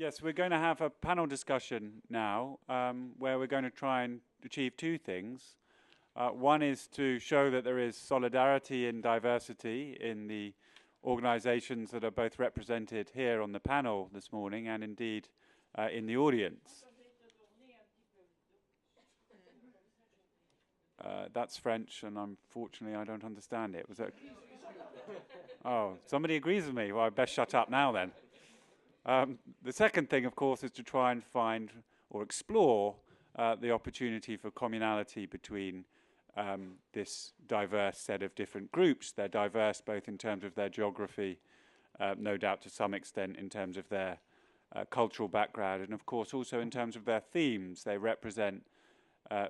Yes, we're going to have a panel discussion now where we're going to try and achieve two things. One is to show that there is solidarity in diversity in the organizations that are both represented here on the panel this morning and indeed in the audience. That's French, and unfortunately I don't understand it. Was that? Oh, somebody agrees with me. Well, I best shut up now then. The second thing, of course, is to try and find or explore the opportunity for communality between this diverse set of different groups. They're diverse both in terms of their geography, no doubt to some extent in terms of their cultural background, and of course also in terms of their themes. They represent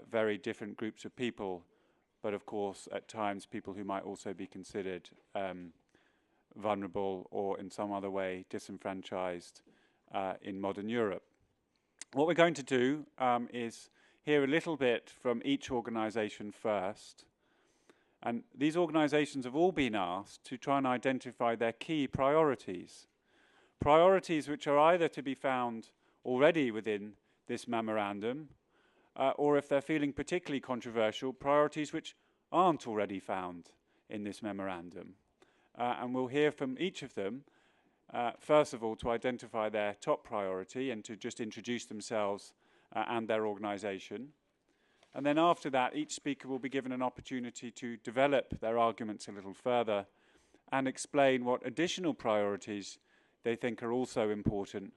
very different groups of people, but of course at times people who might also be considered vulnerable or in some other way disenfranchised in modern Europe. What we're going to do is hear a little bit from each organization first. And these organizations have all been asked to try and identify their key priorities. Priorities which are either to be found already within this memorandum, or if they're feeling particularly controversial, priorities which aren't already found in this memorandum. And we'll hear from each of them, first of all, to identify their top priority and to just introduce themselves and their organization. And then after that, each speaker will be given an opportunity to develop their arguments a little further and explain what additional priorities they think are also important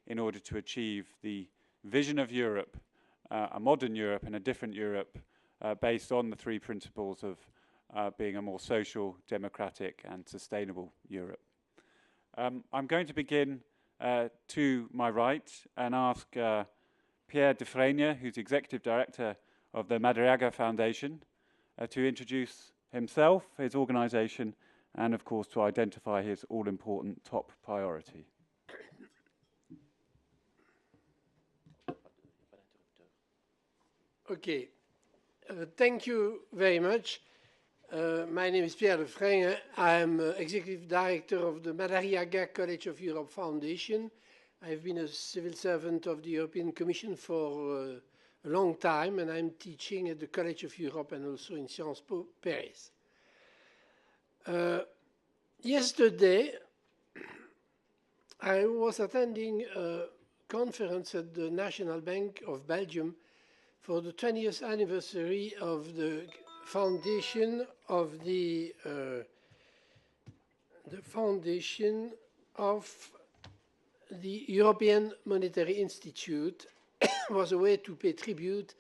in order to achieve the vision of Europe, a modern Europe and a different Europe based on the three principles of being a more social, democratic and sustainable Europe. I'm going to begin to my right and ask Pierre Dufresne, who's Executive Director of the Madariaga Foundation, to introduce himself, his organization, and of course to identify his all-important top priority. Okay, thank you very much. My name is Pierre Dufresne. I am Executive Director of the Madariaga College of Europe Foundation. I've been a civil servant of the European Commission for a long time, and I'm teaching at the College of Europe and also in Sciences Po Paris. Yesterday, I was attending a conference at the National Bank of Belgium for the 20th anniversary of the foundation of the European Monetary Institute. Was a way to pay tribute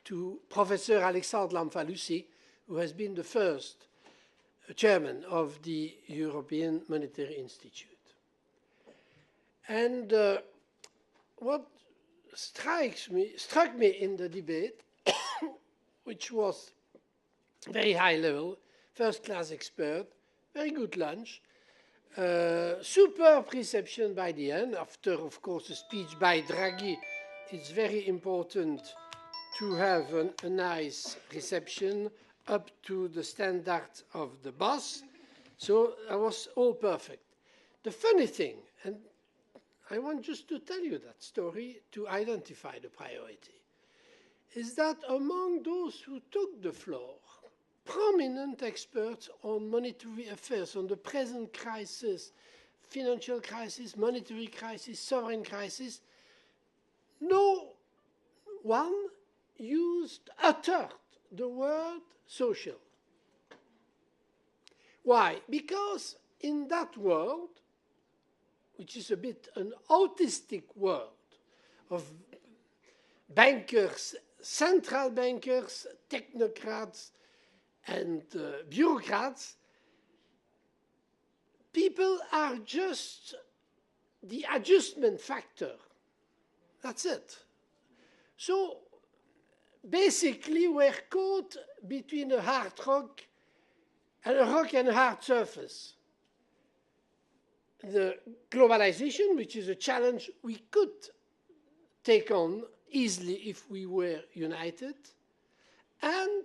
to Professor Alexandre Lamfalussy, who has been the first chairman of the European Monetary Institute. And what struck me in the debate, which was very high level, first-class expert, very good lunch, superb reception by the end. After, of course, a speech by Draghi, it's very important to have a nice reception up to the standard of the boss. So that was all perfect. The funny thing, and I want just to tell you that story to identify the priority, is that among those who took the floor, prominent experts on monetary affairs, on the present crisis, financial crisis, monetary crisis, sovereign crisis, no one uttered the word social. Why? Because in that world, which is a bit an autistic world of bankers, central bankers, technocrats, and bureaucrats, people are just the adjustment factor. That's it. So basically we're caught between a hard rock and a hard surface. The globalization, which is a challenge we could take on easily if we were united, and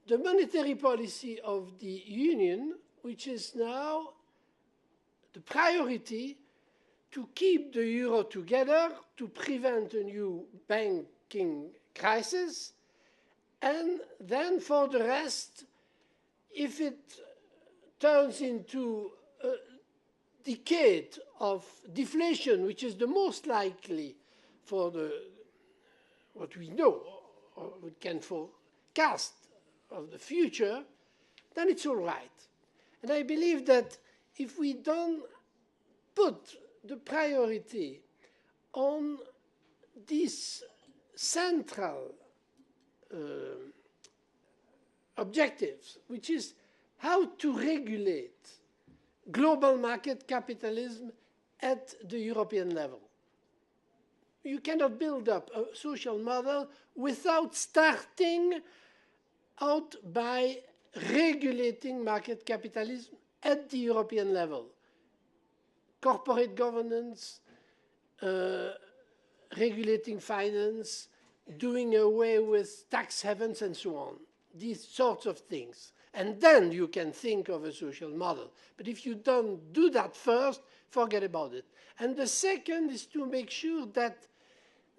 the monetary policy of the Union, which is now the priority to keep the euro together, to prevent a new banking crisis, and then for the rest, if it turns into a decade of deflation, which is the most likely for what we know or we can forecast of the future, then it's all right. And I believe that if we don't put the priority on these central objectives, which is how to regulate global market capitalism at the European level. You cannot build up a social model without starting out by regulating market capitalism at the European level. Corporate governance, regulating finance, doing away with tax havens and so on. These sorts of things. And then you can think of a social model. But if you don't do that first, forget about it. And the second is to make sure that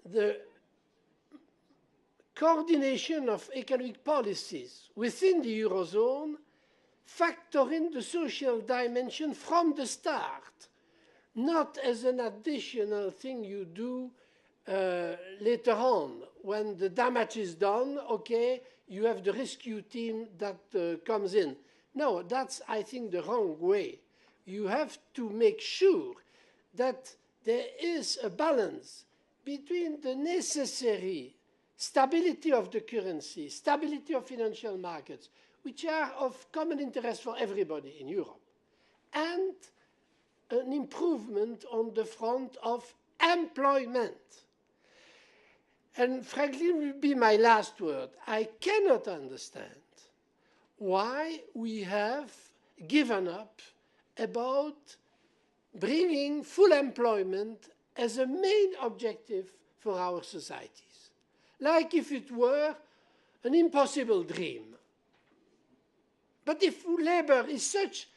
the coordination of economic policies within the Eurozone factor in the social dimension from the start, not as an additional thing you do later on. When the damage is done, okay, you have the rescue team that comes in. No, that's, I think, the wrong way. You have to make sure that there is a balance between the necessary stability of the currency, stability of financial markets, which are of common interest for everybody in Europe, and an improvement on the front of employment. And frankly, will be my last word. I cannot understand why we have given up about bringing full employment as a main objective for our societies, like if it were an impossible dream. But if labor is such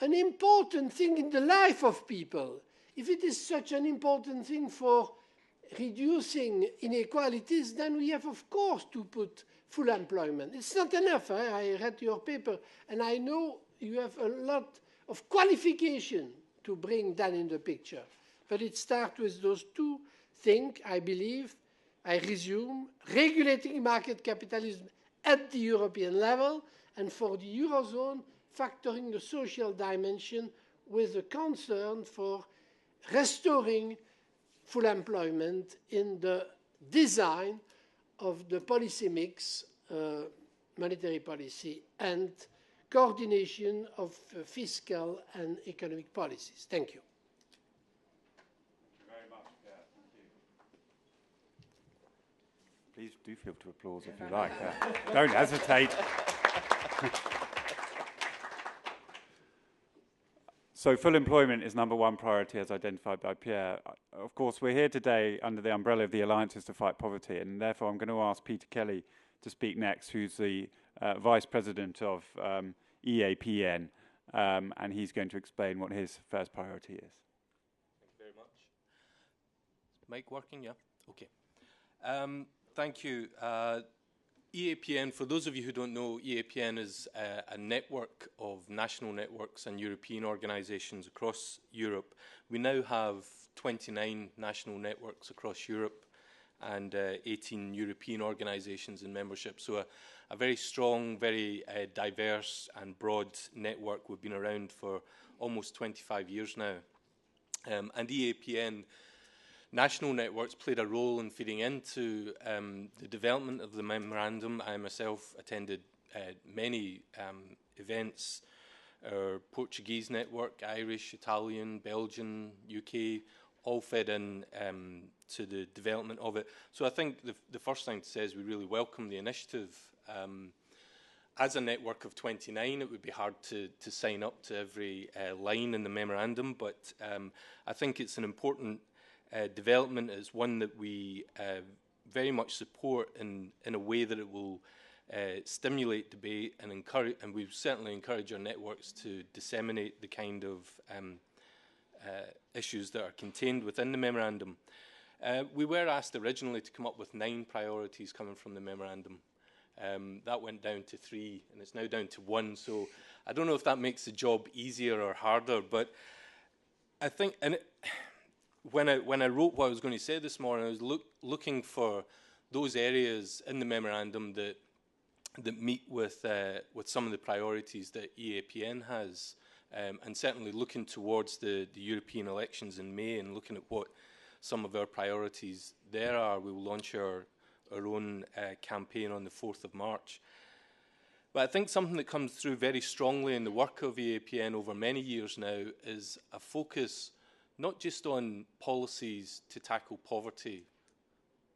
an important thing in the life of people, if it is such an important thing for reducing inequalities, then we have, of course, to put full employment. It's not enough. I read your paper, and I know you have a lot of qualification to bring that in the picture. But it starts with those two things, I believe. I resume, regulating market capitalism at the European level, and for the Eurozone, factoring the social dimension with a concern for restoring full employment in the design of the policy mix, monetary policy, and coordination of fiscal and economic policies. Thank you. Thank you very much, Pierre. Thank you. Please do feel to applause if you like. Don't hesitate. So full employment is number one priority as identified by Pierre. Of course, we're here today under the umbrella of the Alliances to Fight Poverty, and therefore I'm going to ask Peter Kelly to speak next, who's the Vice President of EAPN, and he's going to explain what his first priority is. Thank you very much. Is mic working? Yeah? Okay. Thank you. EAPN, for those of you who don't know, EAPN is a network of national networks and European organisations across Europe. We now have 29 national networks across Europe and 18 European organisations in membership. So a very strong, very diverse and broad network. We've been around for almost 25 years now. And EAPN national networks played a role in feeding into the development of the memorandum. I myself attended many events, our Portuguese network, Irish, Italian, Belgian, UK, all fed in to the development of it. So I think the first thing to say is we really welcome the initiative. As a network of 29, it would be hard to sign up to every line in the memorandum, but I think it's an important development. Is one that we very much support in a way that it will stimulate debate and encourage, and we certainly encourage our networks to disseminate the kind of issues that are contained within the memorandum. We were asked originally to come up with 9 priorities coming from the memorandum. That went down to 3, and it's now down to 1. So I don't know if that makes the job easier or harder, but I think, when I wrote what I was going to say this morning, I was looking for those areas in the memorandum that meet with some of the priorities that EAPN has, and certainly looking towards the European elections in May and looking at what some of our priorities there are. We will launch our own campaign on the 4th of March. But I think something that comes through very strongly in the work of EAPN over many years now is a focus not just on policies to tackle poverty,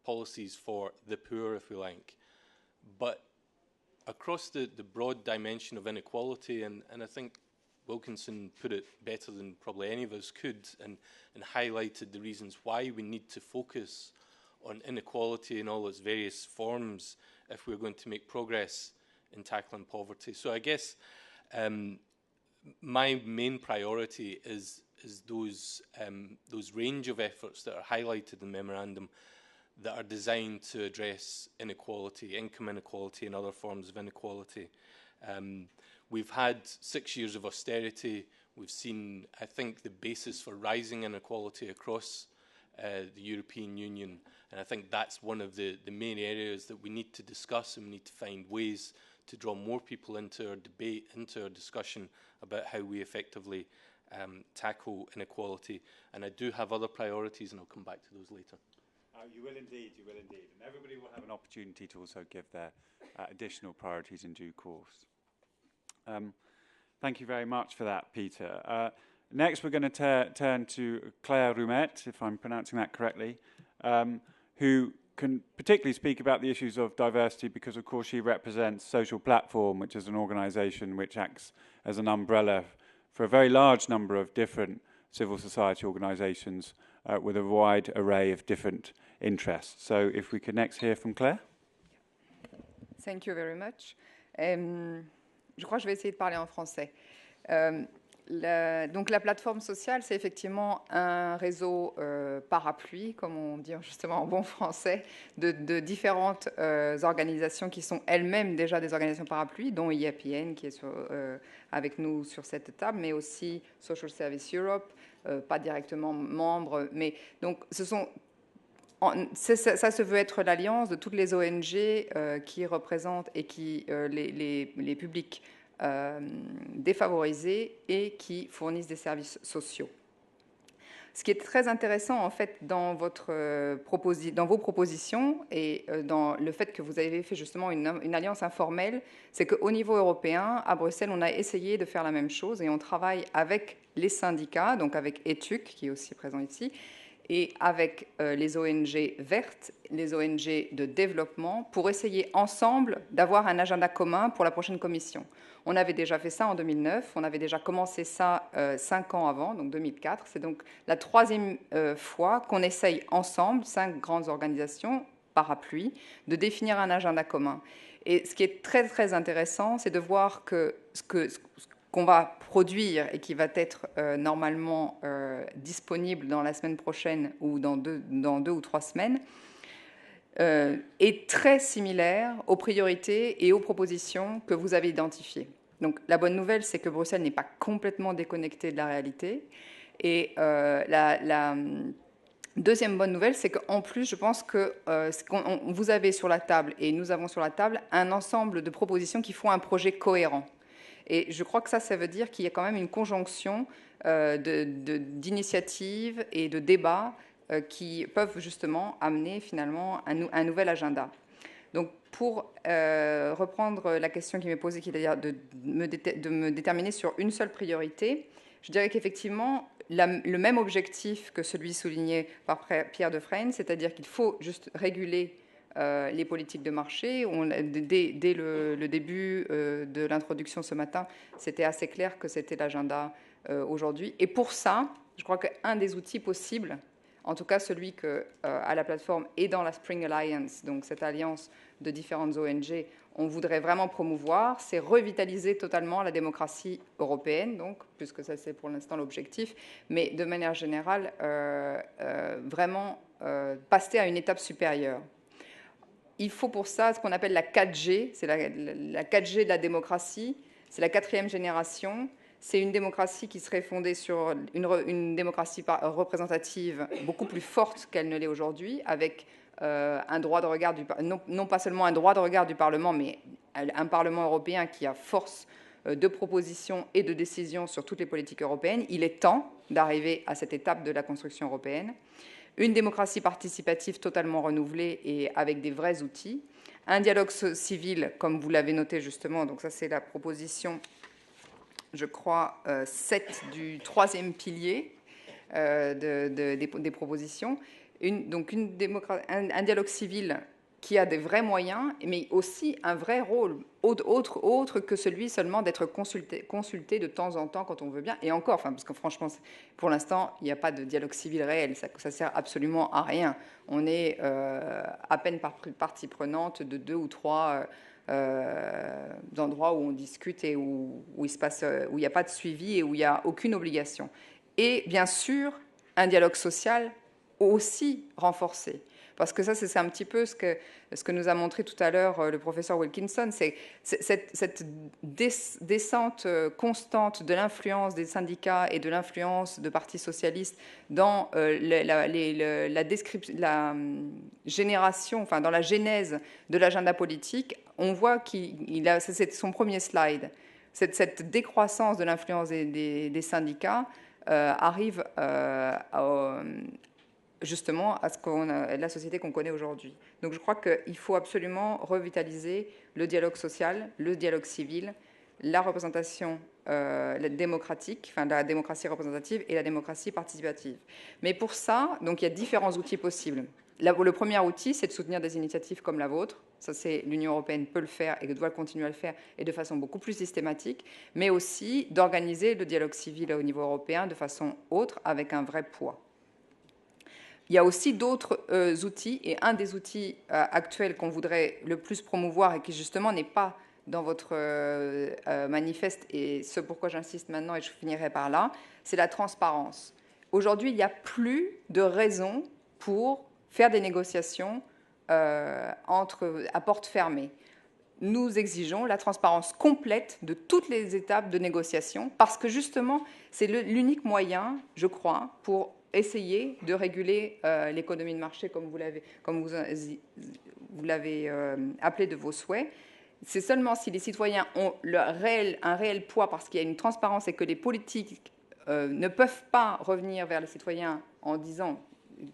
policies for the poor, if we like, but across the broad dimension of inequality, and I think Wilkinson put it better than probably any of us could, and highlighted the reasons why we need to focus on inequality in all its various forms if we're going to make progress in tackling poverty. So I guess my main priority is those range of efforts that are highlighted in the memorandum that are designed to address inequality, income inequality and other forms of inequality. We've had 6 years of austerity. We've seen, I think, the basis for rising inequality across the European Union. And I think that's one of the main areas that we need to discuss, and we need to find ways to draw more people into our debate, into our discussion about how we effectively tackle inequality. And I do have other priorities, and I'll come back to those later. You will indeed, you will indeed. And everybody will have an opportunity to also give their additional priorities in due course. Thank you very much for that, Peter. Next, we're going to turn to Claire Roumet, if I'm pronouncing that correctly, who can particularly speak about the issues of diversity because, of course, she represents Social Platform, which is an organisation which acts as an umbrella for a very large number of different civil society organisations with a wide array of different interests. So if we could next hear from Claire. Thank you very much. Je crois que je vais essayer de parler en français. Donc la plateforme sociale, c'est effectivement un réseau parapluie, comme on dit justement en bon français, de différentes organisations qui sont elles-mêmes déjà des organisations parapluies, dont EAPN qui est avec nous sur cette table, mais aussi Social Service Europe, pas directement membre, mais donc ce sont... Ça se veut être l'alliance de toutes les ONG qui représentent et qui les publics défavorisés et qui fournissent des services sociaux. Ce qui est très intéressant en fait dans vos propositions et dans le fait que vous avez fait justement une alliance informelle, c'est qu'au niveau européen, à Bruxelles, on a essayé de faire la même chose et on travaille avec les syndicats, donc avec ETUC qui est aussi présent ici, et avec les ONG vertes, les ONG de développement, pour essayer ensemble d'avoir un agenda commun pour la prochaine commission. On avait déjà fait ça en 2009, on avait déjà commencé ça 5 ans avant, donc 2004. C'est donc la 3e fois qu'on essaye ensemble, 5 grandes organisations parapluies, de définir un agenda commun. Et ce qui est très très intéressant, c'est de voir que ce qu'on va produire et qui va être normalement disponible dans la semaine prochaine ou dans deux ou 3 semaines, est très similaire aux priorités et aux propositions que vous avez identifiées. Donc la bonne nouvelle, c'est que Bruxelles n'est pas complètement déconnectée de la réalité. Et la deuxième bonne nouvelle, c'est qu'en plus, je pense que vous avez sur la table, et nous avons sur la table, un ensemble de propositions qui font un projet cohérent. Et je crois que ça veut dire qu'il y a quand même une conjonction d'initiatives et de débats qui peuvent justement amener finalement un nouvel agenda. Donc pour reprendre la question qui m'est posée, qui est d'ailleurs de me déterminer sur une seule priorité, je dirais qu'effectivement, le même objectif que celui souligné par Pierre Defreyne, c'est-à-dire qu'il faut juste réguler les politiques de marché. Dès le début de l'introduction ce matin, c'était assez clair que c'était l'agenda aujourd'hui. Et pour ça, je crois qu'un des outils possibles, en tout cas celui qu'à la plateforme et dans la Spring Alliance, donc cette alliance de différentes ONG, on voudrait vraiment promouvoir, c'est revitaliser totalement la démocratie européenne, donc, puisque ça c'est pour l'instant l'objectif, mais de manière générale, vraiment passer à une étape supérieure. Il faut pour ça ce qu'on appelle la 4G, c'est la 4G de la démocratie, c'est la 4e génération. C'est une démocratie qui serait fondée sur une démocratie représentative beaucoup plus forte qu'elle ne l'est aujourd'hui, avec un droit de regard non pas seulement un droit de regard du Parlement, mais un Parlement européen qui a force de proposition et de décision sur toutes les politiques européennes. Il est temps d'arriver à cette étape de la construction européenne. Une démocratie participative totalement renouvelée et avec des vrais outils. Un dialogue civil, comme vous l'avez noté justement, donc ça c'est la proposition, je crois, 7 du 3e pilier des propositions. Un dialogue civil qui a des vrais moyens, mais aussi un vrai rôle, autre que celui seulement d'être consulté de temps en temps quand on veut bien. Et encore, enfin, parce que franchement, pour l'instant, il n'y a pas de dialogue civil réel. Ça sert absolument à rien. On est à peine partie prenante de 2 ou 3 d'endroits où on discute et où il n'y a pas de suivi et où il n'y a aucune obligation. Et bien sûr, un dialogue social aussi renforcé. Parce que ça, c'est un petit peu ce que nous a montré tout à l'heure le professeur Wilkinson, c'est cette descente constante de l'influence des syndicats et de l'influence de partis socialistes dans la génération, enfin dans la genèse de l'agenda politique. On voit c'est son premier slide, cette décroissance de l'influence des syndicats arrive justement à la société qu'on connaît aujourd'hui. Donc je crois qu'il faut absolument revitaliser le dialogue social, le dialogue civil, la représentation démocratique, enfin la démocratie représentative et la démocratie participative. Mais pour ça, donc il y a différents outils possibles. Le premier outil, c'est de soutenir des initiatives comme la vôtre. Ça, l'Union européenne peut le faire et doit continuer à le faire, et de façon beaucoup plus systématique, mais aussi d'organiser le dialogue civil au niveau européen de façon autre, avec un vrai poids. Il y a aussi d'autres outils, et un des outils actuels qu'on voudrait le plus promouvoir et qui justement n'est pas dans votre manifeste, et ce pourquoi j'insiste maintenant, et je finirai par là, c'est la transparence. Aujourd'hui, il n'y a plus de raison pour faire des négociations à porte fermée. Nous exigeons la transparence complète de toutes les étapes de négociation, parce que justement, c'est l'unique moyen, je crois, pour essayer de réguler l'économie de marché, comme vous l'avez appelé de vos souhaits. C'est seulement si les citoyens ont un réel poids, parce qu'il y a une transparence et que les politiques ne peuvent pas revenir vers les citoyens en disant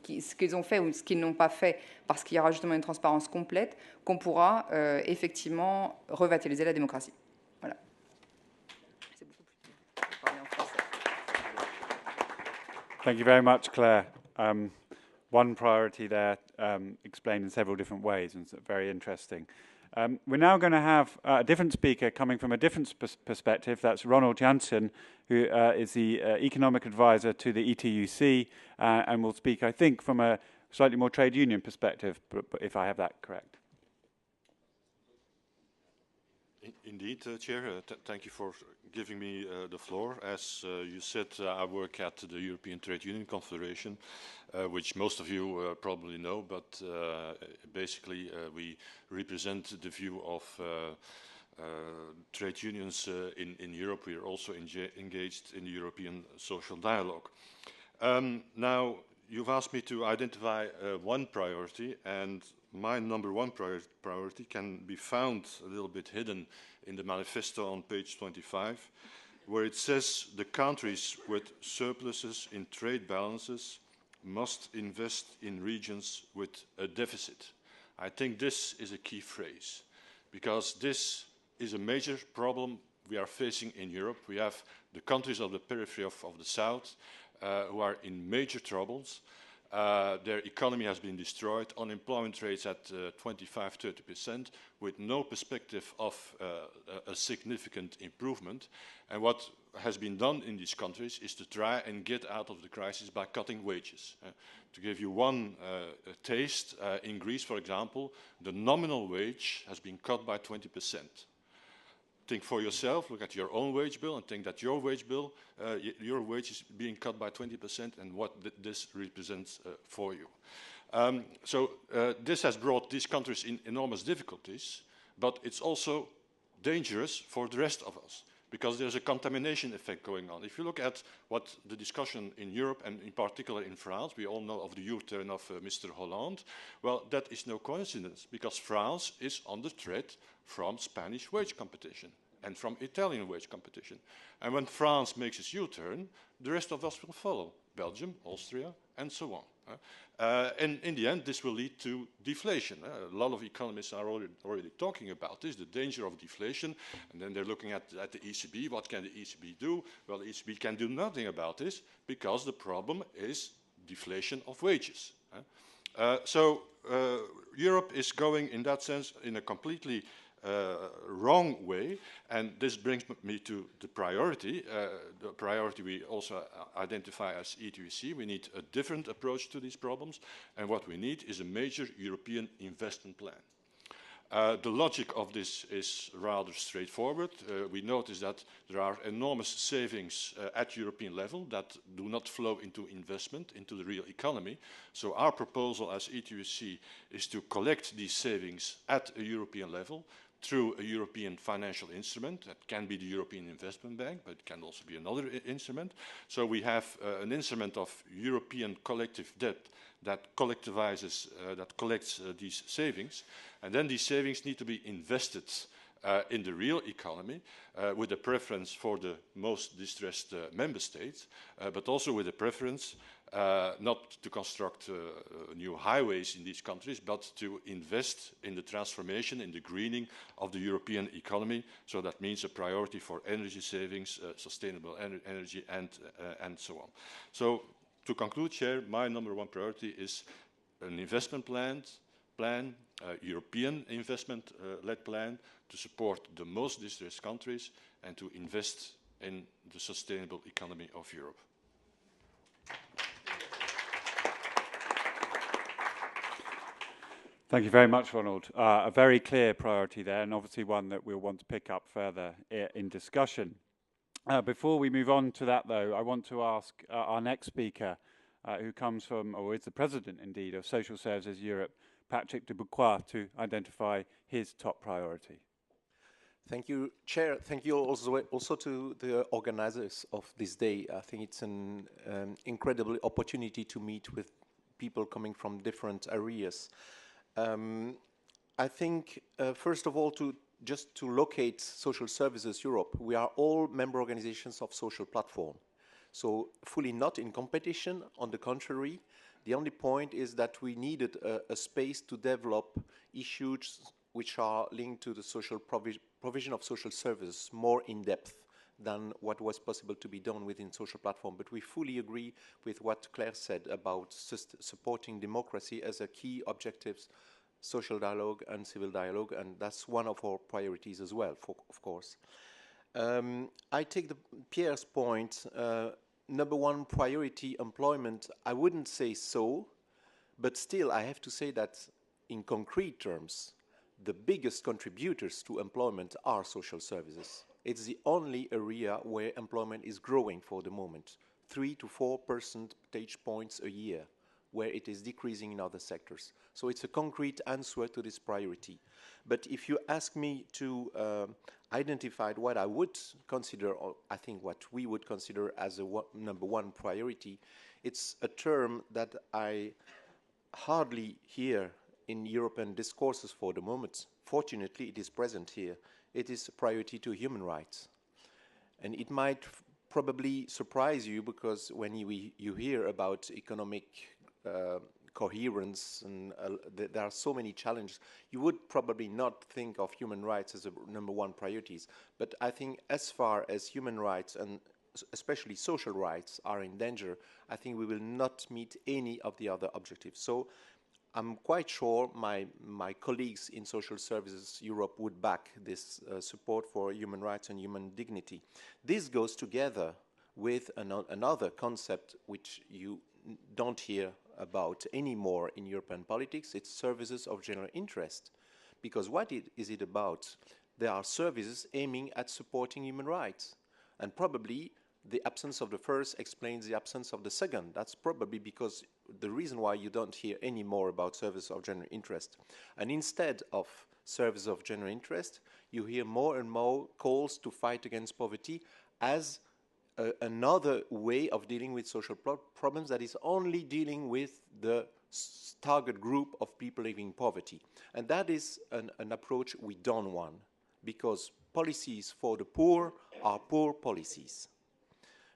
ce qu'ils ont fait ou ce qu'ils n'ont pas fait, parce qu'il y aura justement une transparence complète, qu'on pourra effectivement revitaliser la démocratie. Voilà. C'est beaucoup plus clair. Je vais parler en français. Thank you very much, Claire. One priority there explained in several different ways, and it's very interesting. We're now going to have a different speaker coming from a different perspective. That's Ronald Janssen, who is the economic advisor to the ETUC, and will speak, I think, from a slightly more trade union perspective, but if I have that correct. Indeed, Chair. Thank you for giving me the floor. As you said, I work at the European Trade Union Confederation, which most of you probably know, but basically we represent the view of trade unions in Europe. We are also engaged in the European social dialogue. Now, you've asked me to identify one priority, and my number one priority can be found a little bit hidden in the manifesto on page 25, where it says the countries with surpluses in trade balances must invest in regions with a deficit. I think this is a key phrase, because this is a major problem we are facing in Europe. We have the countries of the periphery of the South who are in major troubles. Their economy has been destroyed, unemployment rates at 25–30%, with no perspective of a significant improvement. And what has been done in these countries is to try and get out of the crisis by cutting wages. To give you one taste, in Greece, for example, the nominal wage has been cut by 20%. Think for yourself, look at your own wage bill and think that your wage bill, your wage is being cut by 20% and what this represents for you. So this has brought these countries in enormous difficulties, but it's also dangerous for the rest of us because there's a contamination effect going on. If you look at what the discussion in Europe and in particular in France, we all know of the U-turn of Mr. Hollande, well, that is no coincidence because France is under threat from Spanish wage competition and from Italian wage competition. And when France makes its U-turn, the rest of us will follow, Belgium, Austria, and so on. And in the end, this will lead to deflation. A lot of economists are already talking about this, the danger of deflation, and then they're looking at the ECB. What can the ECB do? Well, the ECB can do nothing about this because the problem is deflation of wages. So Europe is going, in that sense, in a completely wrong way, and this brings me to the priority we also identify as E2EC. We need a different approach to these problems, and what we need is a major European investment plan. The logic of this is rather straightforward. We notice that there are enormous savings at European level that do not flow into investment, into the real economy. So our proposal as E2EC is to collect these savings at a European level through a European financial instrument. That can be the European Investment Bank, but it can also be another instrument. So we have an instrument of European collective debt that collectivizes, that collects these savings. And then these savings need to be invested in the real economy with a preference for the most distressed member states, but also with a preference not to construct new highways in these countries, but to invest in the transformation, in the greening of the European economy. So that means a priority for energy savings, sustainable energy, and so on. So to conclude, Chair, my #1 priority is an investment plan, a European investment-led plan to support the most distressed countries and to invest in the sustainable economy of Europe. Thank you very much, Ronald. A very clear priority there, and obviously one that we'll want to pick up further in discussion. Before we move on to that, though, I want to ask our next speaker, who comes from, or is the president, indeed, of Social Services Europe, Patrick de Bucquoy, to identify his top priority. Thank you, Chair. Thank you also to the organizers of this day. I think it's an incredible opportunity to meet with people coming from different areas. I think, first of all, just to locate Social Services Europe, we are all member organizations of Social Platform. So fully not in competition, on the contrary. The only point is that we needed a space to develop issues which are linked to the social provision of social services more in depth than what was possible to be done within Social Platform. But we fully agree with what Claire said about supporting democracy as a key objectives, social dialogue and civil dialogue, and that's one of our priorities as well, of course. I take Pierre's point, #1 priority, employment. I wouldn't say so, but still I have to say that in concrete terms, the biggest contributors to employment are social services. It's the only area where employment is growing for the moment, 3 to 4 percentage points a year, where it is decreasing in other sectors. So it's a concrete answer to this priority. But if you ask me to identify what I would consider, or I think what we would consider as a #1 priority, it's a term that I hardly hear in European discourses for the moment. Fortunately, it is present here. It is a priority to human rights. And it might probably surprise you because when you hear about economic coherence and there are so many challenges, you would probably not think of human rights as a #1 priorities. But I think as far as human rights and especially social rights, are in danger, I think we will not meet any of the other objectives. So I'm quite sure my colleagues in Social Services Europe would back this support for human rights and human dignity. This goes together with another concept which you don't hear about anymore in European politics. It's services of general interest. Because what is it about? There are services aiming at supporting human rights. And probably the absence of the first explains the absence of the second. That's probably because the reason why you don't hear any more about service of general interest. And instead of service of general interest, you hear more and more calls to fight against poverty as another way of dealing with social problems that is only dealing with the target group of people living in poverty. And that is an approach we don't want, because policies for the poor are poor policies.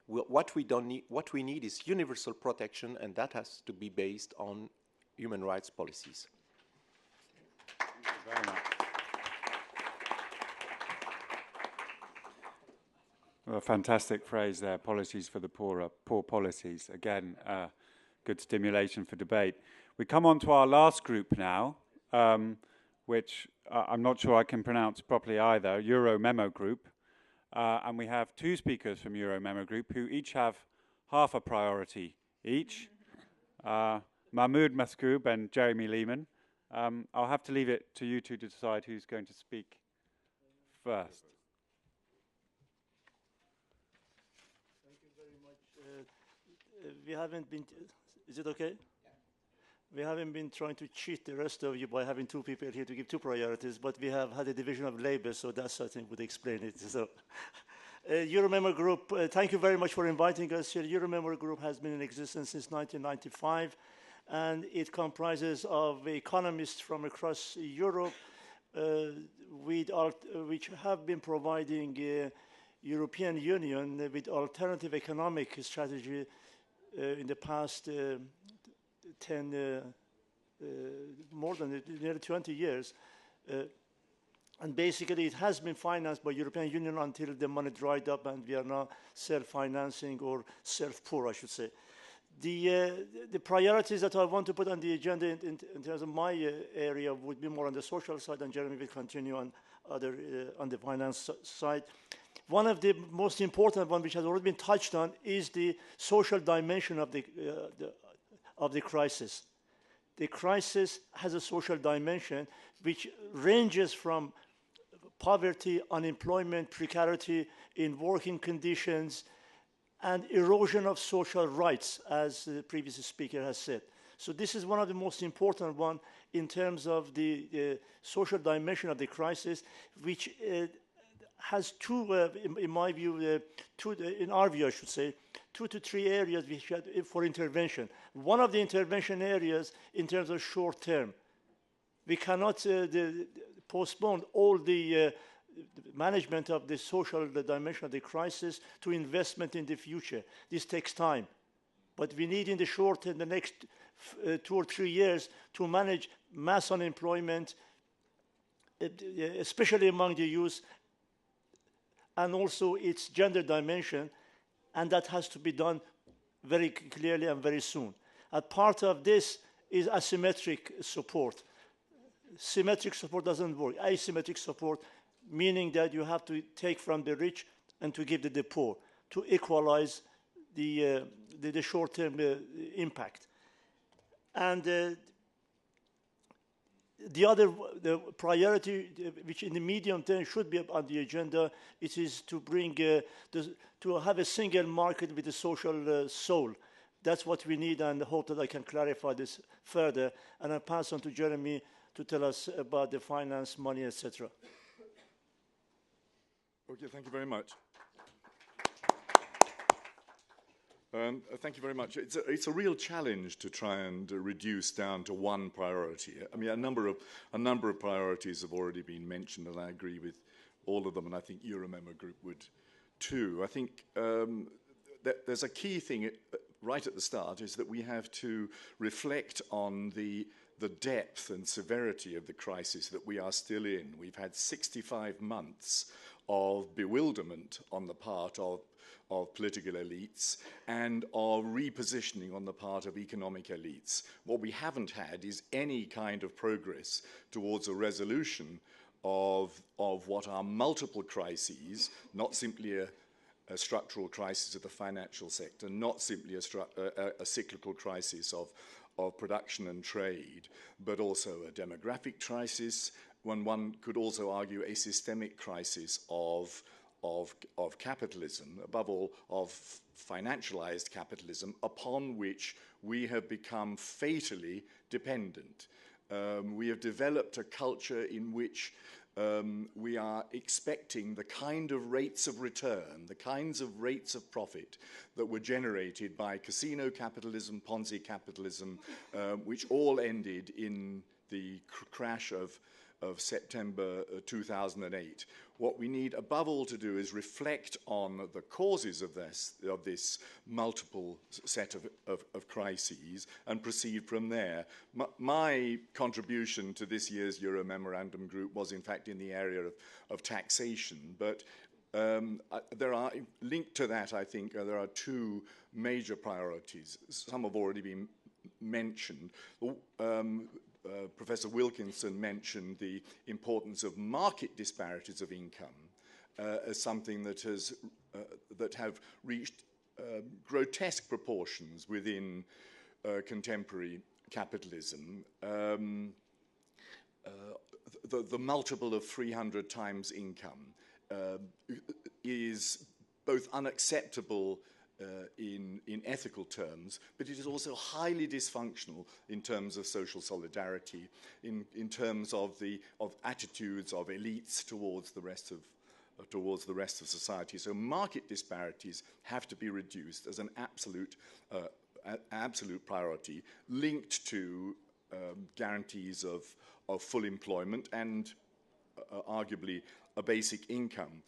What we need is universal protection, and that has to be based on human rights policies. Thank you very much. Well, a fantastic phrase there, policies for the poor, poor policies. Again, good stimulation for debate. We come on to our last group now, which I'm not sure I can pronounce properly either, Euro Memo Group. And we have two speakers from Euro Memo Group who each have half a priority each. Mahmoud Maskoub and Jeremy Lehman. I'll have to leave it to you two to decide who's going to speak first. Thank you very much. We haven't been, is it okay? We haven't been trying to cheat the rest of you by having two people here to give two priorities, but we have had a division of labor, so that I think would explain it. So, Euro Memo Group, thank you very much for inviting us here. Euro Memo Group has been in existence since 1995, and it comprises of economists from across Europe, which have been providing European Union with alternative economic strategy in the past more than nearly 20 years. And basically it has been financed by European Union until the money dried up, and we are now self-financing, or self-poor, I should say. The priorities that I want to put on the agenda in terms of my area would be more on the social side, and Jeremy will continue on the finance side. One of the most important one, which has already been touched on, is the social dimension of the crisis. The crisis has a social dimension which ranges from poverty, unemployment, precarity in working conditions, and erosion of social rights, as the previous speaker has said. So this is one of the most important one in terms of the social dimension of the crisis, which has two, in my view, in our view, I should say, 2 to 3 areas which had for intervention. One of the intervention areas in terms of short term. We cannot postpone all the management of the social dimension of the crisis to investment in the future. This takes time. But we need in the short term, the next 2 or 3 years, to manage mass unemployment, especially among the youth, and also its gender dimension, and that has to be done very clearly and very soon. A part of this is asymmetric support. Symmetric support doesn't work. Asymmetric support, meaning that you have to take from the rich and to give to the poor, to equalize the short-term impact. And the priority, which in the medium term should be on the agenda, it is to bring to have a single market with a social soul. That's what we need, and I hope that I can clarify this further. And I'll pass on to Jeremy to tell us about the finance, money, etc. Okay, thank you very much. Thank you very much. It's a real challenge to try and reduce down to one priority. I mean, a number of priorities have already been mentioned, and I agree with all of them, and I think Euro Memo Group would too. I think there's a key thing right at the start, is that we have to reflect on the depth and severity of the crisis that we are still in. We've had 65 months of bewilderment on the part of of political elites and of repositioning on the part of economic elites. What we haven't had is any kind of progress towards a resolution of what are multiple crises, not simply a structural crisis of the financial sector, not simply a cyclical crisis of production and trade, but also a demographic crisis. One could also argue a systemic crisis of capitalism, above all of financialized capitalism, upon which we have become fatally dependent. We have developed a culture in which we are expecting the kind of rates of return, the kinds of rates of profit that were generated by casino capitalism, Ponzi capitalism, which all ended in the crash of September 2008. What we need above all to do is reflect on the causes of this multiple set of crises and proceed from there. My contribution to this year's Euro Memorandum Group was in fact in the area of taxation, but there are, linked to that, I think, there are two major priorities. Some have already been mentioned. Professor Wilkinson mentioned the importance of market disparities of income as something that have reached grotesque proportions within contemporary capitalism. The multiple of 300 times income is both unacceptable in ethical terms, but it is also highly dysfunctional in terms of social solidarity, in terms of attitudes of elites towards the rest of society. So market disparities have to be reduced as an absolute priority, linked to guarantees of full employment and arguably a basic income.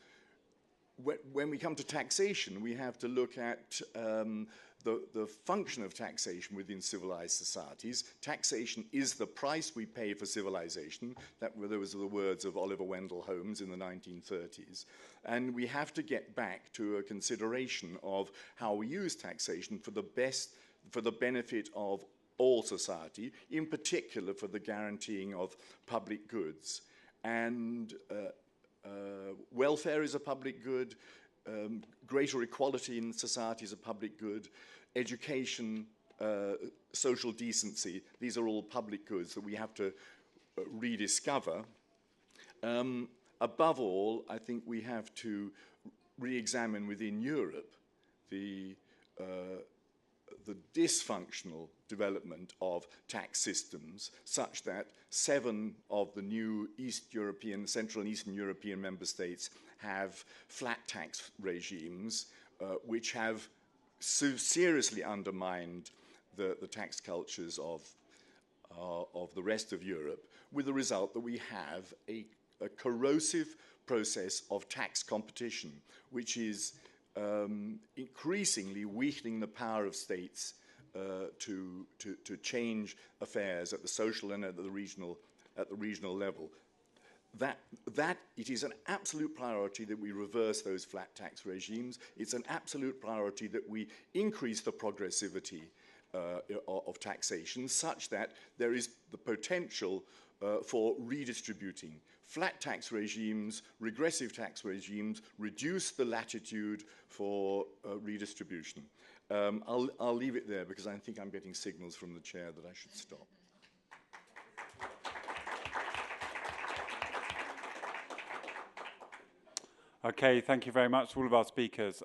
When we come to taxation, we have to look at the function of taxation within civilized societies. Taxation is the price we pay for civilization. Those are the words of Oliver Wendell Holmes in the 1930s. And we have to get back to a consideration of how we use taxation for the benefit of all society, in particular for the guaranteeing of public goods. And welfare is a public good, greater equality in society is a public good, education, social decency, these are all public goods that we have to rediscover. Above all, I think we have to re-examine within Europe the dysfunctional development of tax systems, such that 7 of the new Central and Eastern European member states have flat tax regimes, which have so seriously undermined the tax cultures of the rest of Europe, with the result that we have a corrosive process of tax competition, which is increasingly weakening the power of states to change affairs at the social and at the regional level. That it is an absolute priority that we reverse those flat tax regimes. It's an absolute priority that we increase the progressivity of taxation, such that there is the potential for redistributing. Flat tax regimes, regressive tax regimes reduce the latitude for redistribution. I'll leave it there because I think I'm getting signals from the chair that I should stop. Okay, thank you very much to all of our speakers.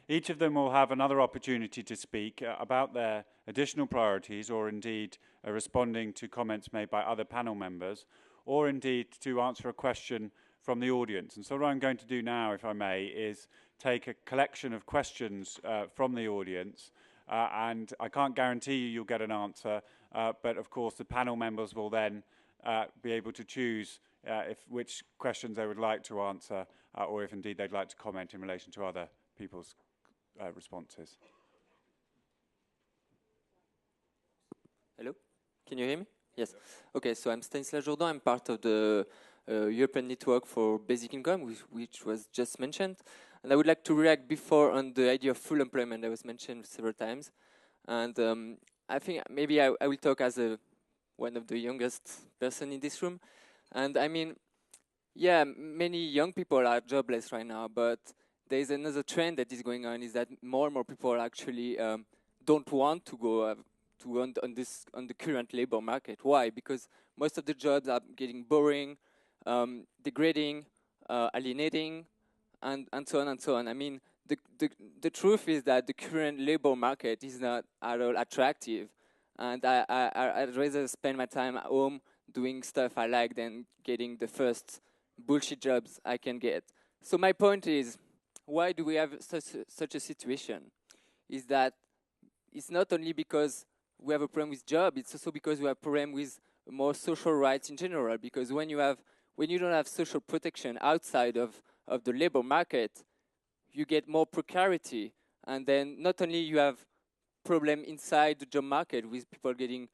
Each of them will have another opportunity to speak about their additional priorities, or indeed responding to comments made by other panel members, or indeed to answer a question from the audience. And so what I'm going to do now, if I may, is take a collection of questions from the audience, and I can't guarantee you'll get an answer, but of course the panel members will then be able to choose which questions they would like to answer, or if indeed they'd like to comment in relation to other people's responses. Hello, can you hear me? Yes. Okay, so I'm Stanislas Jourdan. I'm part of the European Network for Basic Income, which was just mentioned. And I would like to react before on the idea of full employment that was mentioned several times. And I think maybe I will talk as one of the youngest person in this room. And I mean, yeah, many young people are jobless right now, but there is another trend that is going on, is that more and more people actually don't want to go on the current labor market. Why? Because most of the jobs are getting boring, degrading, alienating, and so on and so on. I mean, the truth is that the current labor market is not at all attractive, and I'd rather spend my time at home doing stuff I like than getting the first bullshit jobs I can get. So my point is, why do we have such a situation? Is that it's not only because we have a problem with jobs, it's also because we have a problem with more social rights in general. Because when you don't have social protection outside of the labor market, you get more precarity, and then not only you have problem inside the job market with people getting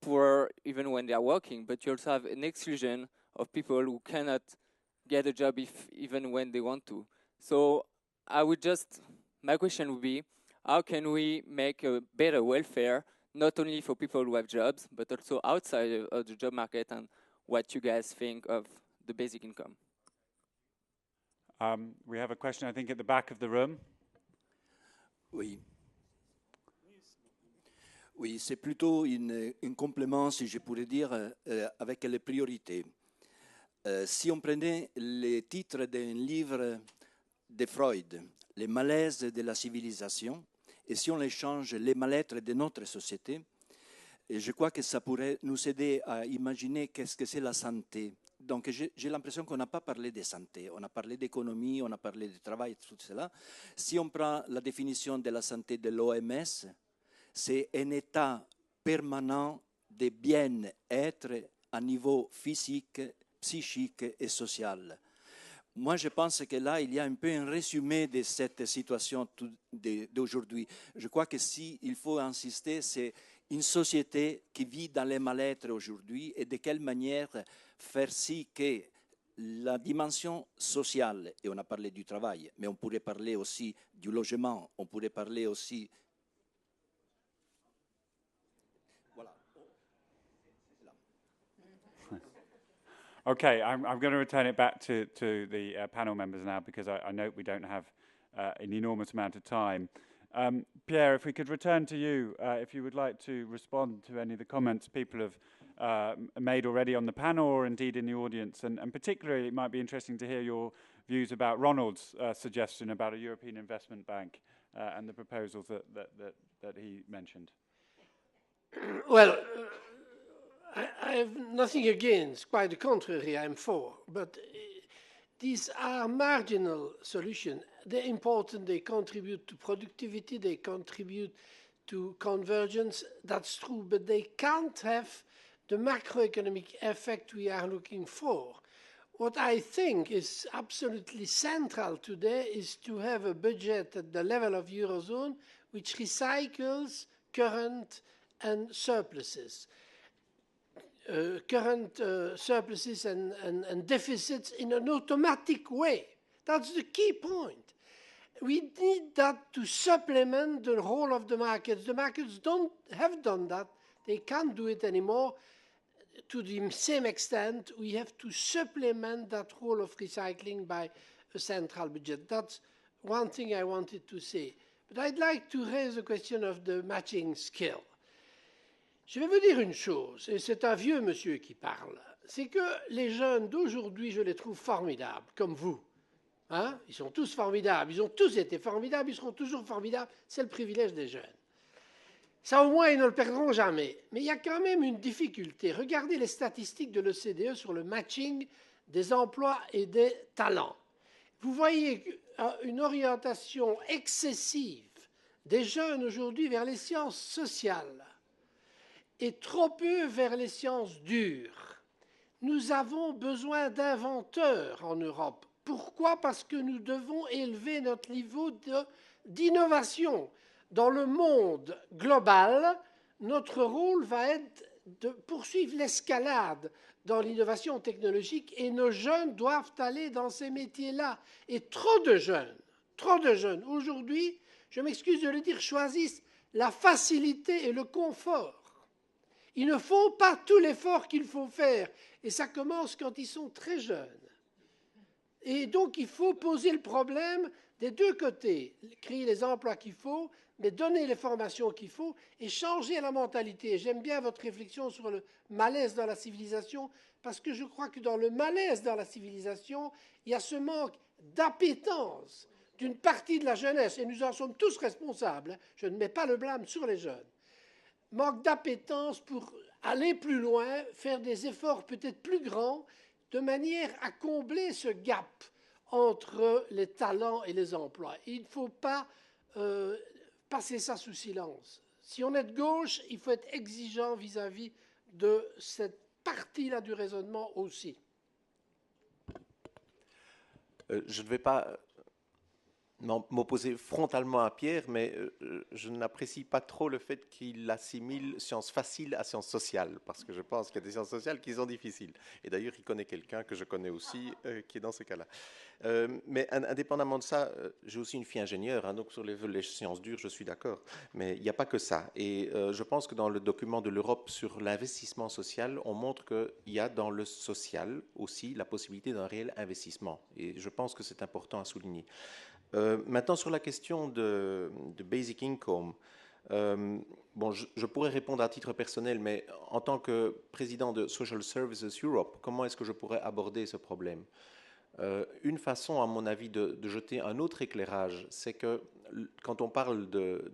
poorer even when they are working, but you also have an exclusion of people who cannot get a job even when they want to. So my question would be, how can we make a better welfare, not only for people who have jobs, but also outside of the job market, and what you guys think of the basic income? We have a question, I think, at the back of the room. Oui. Oui, c'est plutôt un complément, si je pourrais dire, avec les priorités. Si on prenait les titres d'un livre de Freud, Les malaises de la civilisation, et si on les change, les mal-être de notre société, et je crois que ça pourrait nous aider à imaginer qu'est-ce que c'est la santé. Donc j'ai l'impression qu'on n'a pas parlé de santé, on a parlé d'économie, on a parlé de travail, tout cela. Si on prend la définition de la santé de l'OMS, c'est un état permanent de bien-être à niveau physique, psychique et social. Moi, je pense que là, il y a un peu un résumé de cette situation d'aujourd'hui. Je crois que s'il faut insister, c'est une société qui vit dans les mal-être aujourd'hui, et de quelle manière faire si que la dimension sociale, et on a parlé du travail, mais on pourrait parler aussi du logement, on pourrait parler aussi... Voilà. Okay, I'm going to return it back to the panel members now, because I note we don't have an enormous amount of time. Pierre, if we could return to you, if you would like to respond to any of the comments people have made already on the panel, or indeed in the audience, and particularly it might be interesting to hear your views about Ronald's suggestion about a European Investment Bank and the proposals that he mentioned. Well, I have nothing against, quite the contrary, I'm for. But these are marginal solutions. They're important, they contribute to productivity, they contribute to convergence, that's true, but they can't have the macroeconomic effect we are looking for. What I think is absolutely central today is to have a budget at the level of Eurozone which recycles current and surpluses. Surpluses and deficits in an automatic way. That's the key point. We need that to supplement the role of the markets. The markets don't have done that. They can't do it anymore. To the same extent, we have to supplement that role of recycling by a central budget. That's one thing I wanted to say. But I'd like to raise the question of the matching skill. Je vais vous dire une chose, et c'est un vieux monsieur qui parle, c'est que les jeunes d'aujourd'hui, je les trouve formidables, comme vous. Hein? Ils sont tous formidables, ils ont tous été formidables, ils seront toujours formidables, c'est le privilège des jeunes. Ça, au moins, ils ne le perdront jamais. Mais il y a quand même une difficulté. Regardez les statistiques de l'OCDE sur le matching des emplois et des talents. Vous voyez une orientation excessive des jeunes aujourd'hui vers les sciences sociales et trop peu vers les sciences dures. Nous avons besoin d'inventeurs en Europe. Pourquoi? Parce que nous devons élever notre niveau d'innovation. Dans le monde global, notre rôle va être de poursuivre l'escalade dans l'innovation technologique et nos jeunes doivent aller dans ces métiers-là. Et trop de jeunes, aujourd'hui, je m'excuse de le dire, choisissent la facilité et le confort. Ils ne font pas tout l'effort qu'il faut faire. Et ça commence quand ils sont très jeunes. Et donc, il faut poser le problème des deux côtés. Créer les emplois qu'il faut, mais donner les formations qu'il faut et changer la mentalité. J'aime bien votre réflexion sur le malaise dans la civilisation, parce que je crois que dans le malaise dans la civilisation, il y a ce manque d'appétence d'une partie de la jeunesse, et nous en sommes tous responsables. Je ne mets pas le blâme sur les jeunes. Manque d'appétence pour aller plus loin, faire des efforts peut-être plus grands, de manière à combler ce gap entre les talents et les emplois. Il ne faut pas passer ça sous silence. Si on est de gauche, il faut être exigeant vis-à-vis de cette partie-là du raisonnement aussi. Je ne vais pas m'opposer frontalement à Pierre, mais je n'apprécie pas trop le fait qu'il assimile sciences faciles à sciences sociales, parce que je pense qu'il y a des sciences sociales qui sont difficiles. Et d'ailleurs, il connaît quelqu'un que je connais aussi qui est dans ce cas-là. Mais indépendamment de ça, j'ai aussi une fille ingénieure, hein, donc sur les sciences dures, je suis d'accord. Mais il n'y a pas que ça. Et je pense que dans le document de l'Europe sur l'investissement social, on montre qu'il y a dans le social aussi la possibilité d'un réel investissement. Et je pense que c'est important à souligner. Maintenant, sur la question de basic income, bon, je pourrais répondre à titre personnel, mais en tant que président de Social Services Europe, comment est-ce que je pourrais aborder ce problème? Une façon, à mon avis, de jeter un autre éclairage, c'est que quand on parle de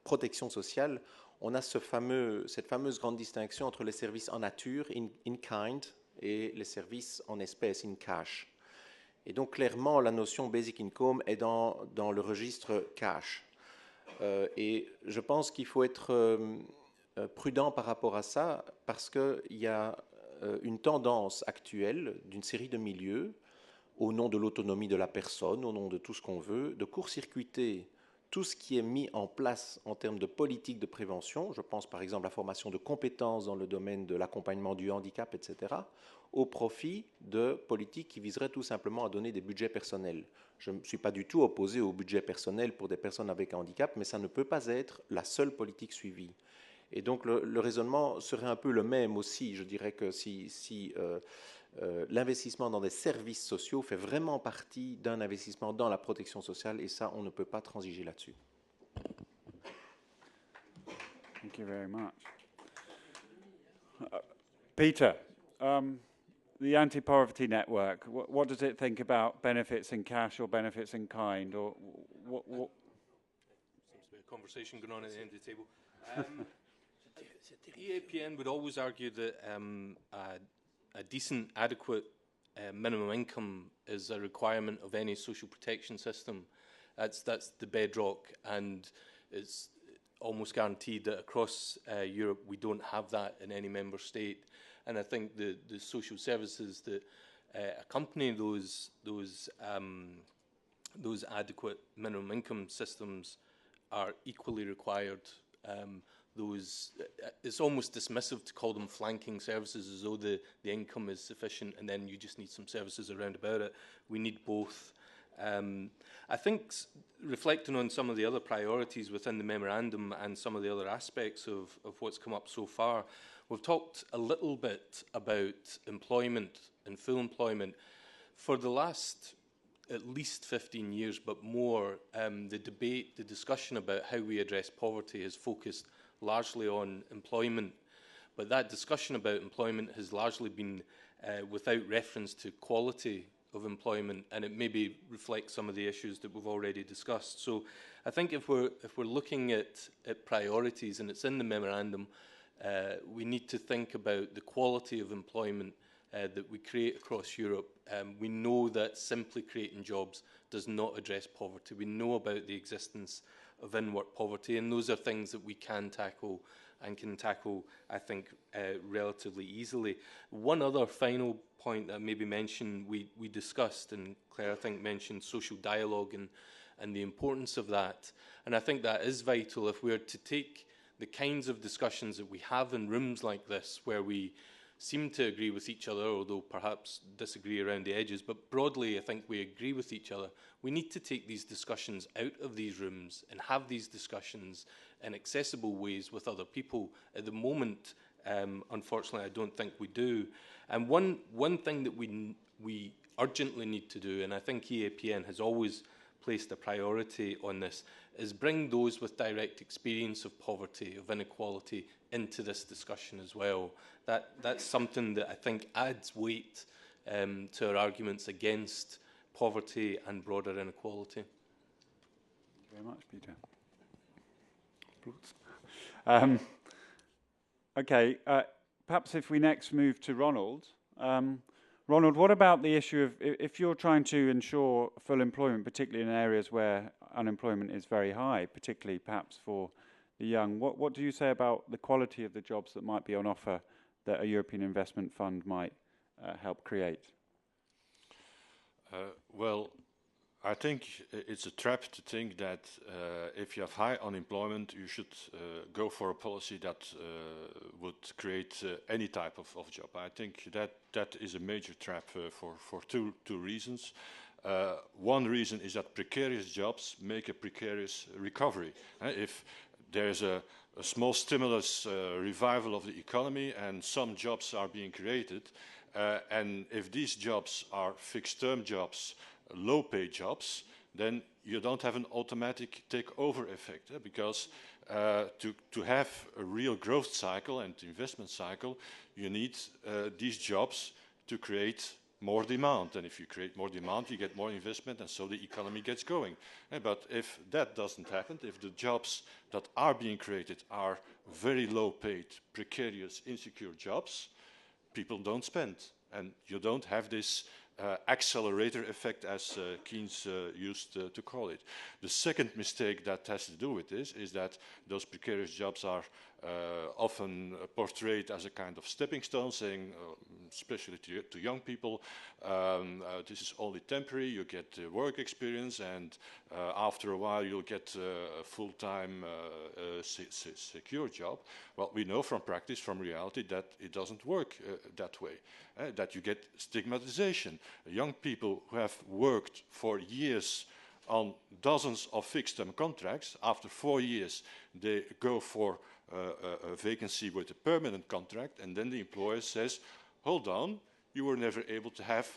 protection sociale, on a cette fameuse grande distinction entre les services en nature, in kind, et les services en espèces, in cash. Et donc, clairement, la notion basic income est dans le registre cash. Et je pense qu'il faut être prudent par rapport à ça, parce qu'il y a une tendance actuelle d'une série de milieux, au nom de l'autonomie de la personne, au nom de tout ce qu'on veut, de court-circuiter tout ce qui est mis en place en termes de politique de prévention. Je pense par exemple à la formation de compétences dans le domaine de l'accompagnement du handicap, etc., au profit de politiques qui viseraient tout simplement à donner des budgets personnels. Je ne suis pas du tout opposé au budget personnel pour des personnes avec un handicap, mais ça ne peut pas être la seule politique suivie. Et donc le raisonnement serait un peu le même aussi. Je dirais que si l'investissement dans des services sociaux fait vraiment partie d'un investissement dans la protection sociale, et ça, on ne peut pas transiger là-dessus. Thank you very much. Peter, the Anti-Poverty Network, what does it think about benefits in cash or benefits in kind? Or what? Seems to be a conversation going on at the end of the table. EAPN would always argue that a decent, adequate minimum income is a requirement of any social protection system. That's the bedrock, and it's almost guaranteed that across Europe we don't have that in any member state. And I think the social services that accompany those adequate minimum income systems are equally required. It's almost dismissive to call them flanking services, as though the income is sufficient and then you just need some services around about it. We need both. I think reflecting on some of the other priorities within the memorandum and some of the other aspects of what's come up so far, we've talked a little bit about employment and full employment. For the last at least 15 years, but more, the discussion about how we address poverty has focused largely on employment, but that discussion about employment has largely been without reference to quality of employment, and it maybe reflects some of the issues that we've already discussed. So I think if we're looking at priorities, and it's in the memorandum, we need to think about the quality of employment that we create across Europe. We know that simply creating jobs does not address poverty. We know about the existence of in-work poverty, and those are things that we can tackle and can tackle, I think, relatively easily. One other final point that maybe mentioned, we discussed, and Claire, I think, mentioned social dialogue and the importance of that. And I think that is vital if we're to take the kinds of discussions that we have in rooms like this, where we seem to agree with each other, although perhaps disagree around the edges, but broadly I think we agree with each other. We need to take these discussions out of these rooms and have these discussions in accessible ways with other people. At the moment, unfortunately, I don't think we do. And one thing that we urgently need to do, and I think EAPN has always placed a priority on this, is bring those with direct experience of poverty, of inequality, into this discussion as well. That's something that I think adds weight to our arguments against poverty and broader inequality. Thank you very much, Peter. Okay, perhaps if we next move to Ronald. Ronald, what about the issue of if you're trying to ensure full employment, particularly in areas where unemployment is very high, particularly perhaps for the young, what do you say about the quality of the jobs that might be on offer that a European Investment Fund might help create? Well, I think it's a trap to think that if you have high unemployment, you should go for a policy that would create any type of job. I think that is a major trap for two reasons. One reason is that precarious jobs make a precarious recovery. If there's a small stimulus revival of the economy and some jobs are being created, and if these jobs are fixed-term jobs, low-paid jobs, then you don't have an automatic takeover effect, because to have a real growth cycle and investment cycle, you need these jobs to create more demand. And if you create more demand, you get more investment, and so the economy gets going. But if that doesn't happen, if the jobs that are being created are very low-paid, precarious, insecure jobs, people don't spend, and you don't have this accelerator effect, as Keynes used to call it. The second mistake that has to do with this is that those precarious jobs are often portrayed as a kind of stepping stone, saying, especially to young people, this is only temporary, you get work experience, and after a while you'll get a full-time secure job. Well, we know from practice, from reality, that it doesn't work that way, that you get stigmatization. Young people who have worked for years on dozens of fixed-term contracts, after 4 years they go for a vacancy with a permanent contract, and then the employer says, hold on, you were never able to have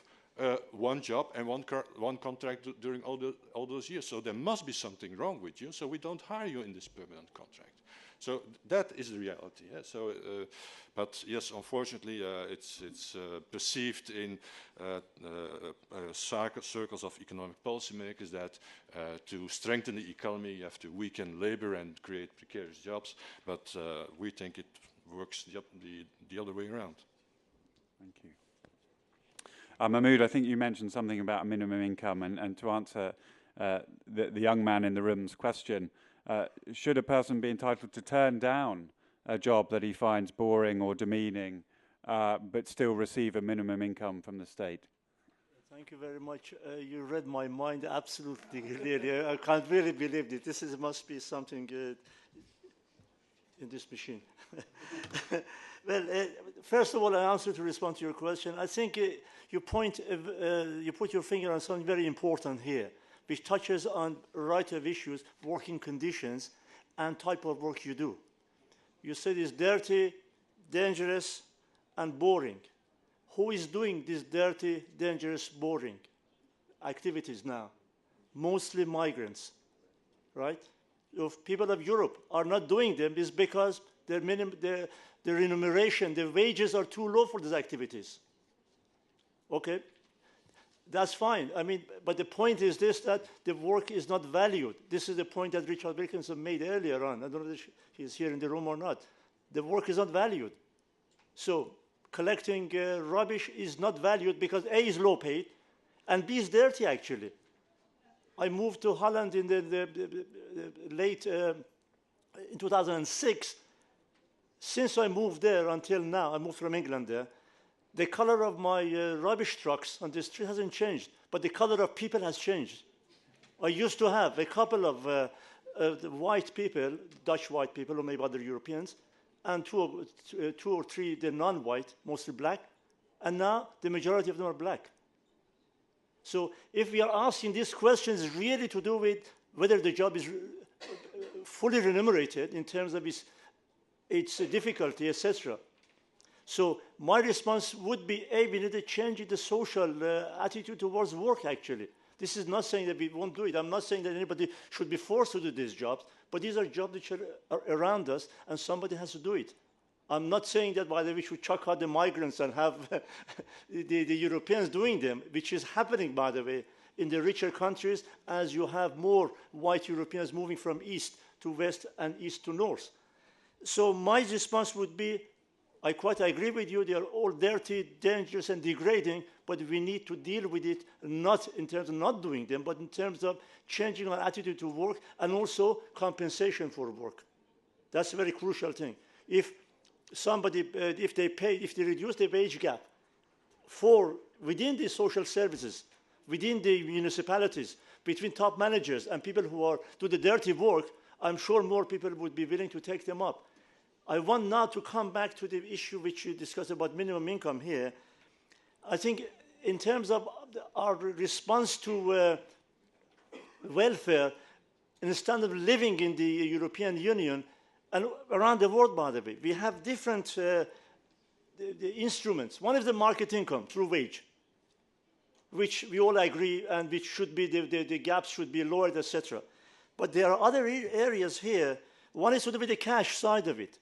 one job and one contract during all those years, so there must be something wrong with you, so we don't hire you in this permanent contract. So that is the reality. Yeah? So, but yes, unfortunately, it's perceived in circles of economic policymakers that to strengthen the economy, you have to weaken labor and create precarious jobs. But we think it works the other way around. Thank you. Mahmoud, I think you mentioned something about minimum income, and to answer the young man in the room's question, should a person be entitled to turn down a job that he finds boring or demeaning, but still receive a minimum income from the state? Thank you very much. You read my mind absolutely clearly. I can't really believe it. This must be something in this machine. Well, first of all, I answer to respond to your question. I think you put your finger on something very important here, which touches on a variety of issues, working conditions, and type of work you do. You said it's dirty, dangerous, and boring. Who is doing these dirty, dangerous, boring activities now? Mostly migrants, right? If people of Europe are not doing them, it's because their remuneration, their wages are too low for these activities. Okay? That's fine. I mean, but the point is this, that the work is not valued. This is the point that Richard Wilkinson made earlier on. I don't know if he's here in the room or not. The work is not valued. So collecting rubbish is not valued because A, is low paid, and B, is dirty, actually. I moved to Holland in the late, in 2006. Since I moved there until now, I moved from England there, the color of my rubbish trucks on the street hasn't changed, but the color of people has changed. I used to have a couple of the white people, Dutch white people, or maybe other Europeans, and two or three, the non-white, mostly black, and now the majority of them are black. So if we are asking these questions really to do with whether the job is fully remunerated in terms of its difficulty, etc. So my response would be, we need to change the social attitude towards work, actually. This is not saying that we won't do it. I'm not saying that anybody should be forced to do these jobs, but these are jobs which are around us, and somebody has to do it. I'm not saying that, by the way, we should chuck out the migrants and have the Europeans doing them, which is happening, by the way, in the richer countries, as you have more white Europeans moving from east to west and east to north. So my response would be, I quite agree with you, they are all dirty, dangerous, and degrading, but we need to deal with it, not in terms of not doing them, but in terms of changing our attitude to work and also compensation for work. That's a very crucial thing. If somebody, if they reduce the wage gap within the social services, within the municipalities, between top managers and people who do the dirty work, I'm sure more people would be willing to take them up. I want now to come back to the issue which you discussed about minimum income here. I think in terms of our response to welfare and the standard of living in the European Union and around the world, by the way, we have different the instruments. One is the market income through wage, which we all agree and which should be, the gaps should be lowered, etc. But there are other areas here. One is to do with the cash side of it.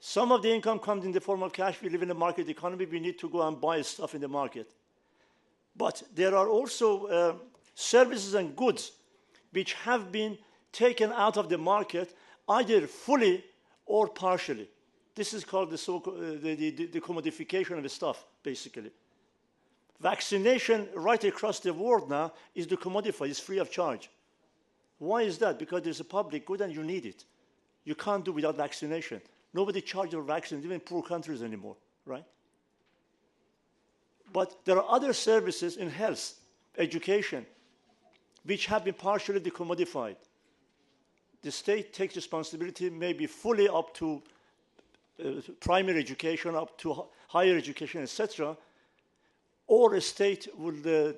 Some of the income comes in the form of cash. We live in a market economy. We need to go and buy stuff in the market. But there are also services and goods which have been taken out of the market either fully or partially. This is called the commodification of the stuff, basically. Vaccination right across the world now is decommodified. It's free of charge. Why is that? Because there's a public good and you need it. You can't do without vaccination. Nobody charges for vaccines, even in poor countries anymore, right? But there are other services in health, education, which have been partially decommodified. The state takes responsibility maybe fully up to primary education, up to higher education, etc., or a state will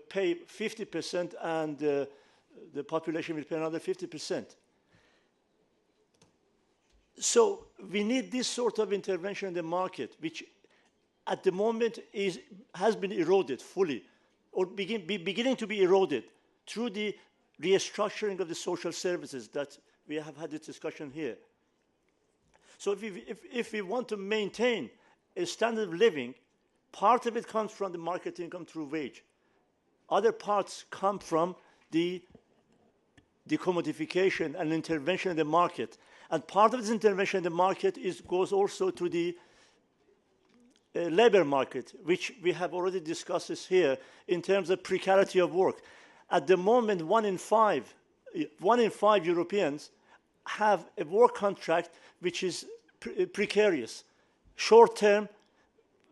pay 50% and the population will pay another 50%. So we need this sort of intervention in the market, which at the moment has been eroded fully, or beginning to be eroded through the restructuring of the social services that we have had this discussion here. So if we want to maintain a standard of living, part of it comes from the market income through wage. Other parts come from the commodification and intervention in the market. And part of this intervention in the market goes also to the labor market, which we have already discussed this here in terms of precarity of work. At the moment, one in five Europeans have a work contract which is precarious, short-term,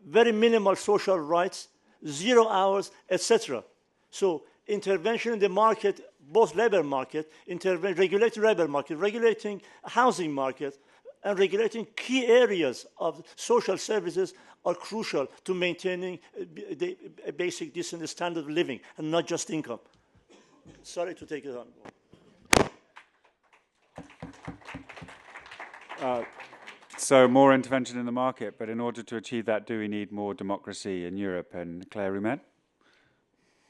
very minimal social rights, 0 hours, etc. So intervention in the market, both labor market, regulating labor market, regulating housing market, and regulating key areas of social services are crucial to maintaining a basic decent standard of living and not just income. Sorry to take it on. So more intervention in the market, but in order to achieve that, do we need more democracy in Europe? And Claire Roumet?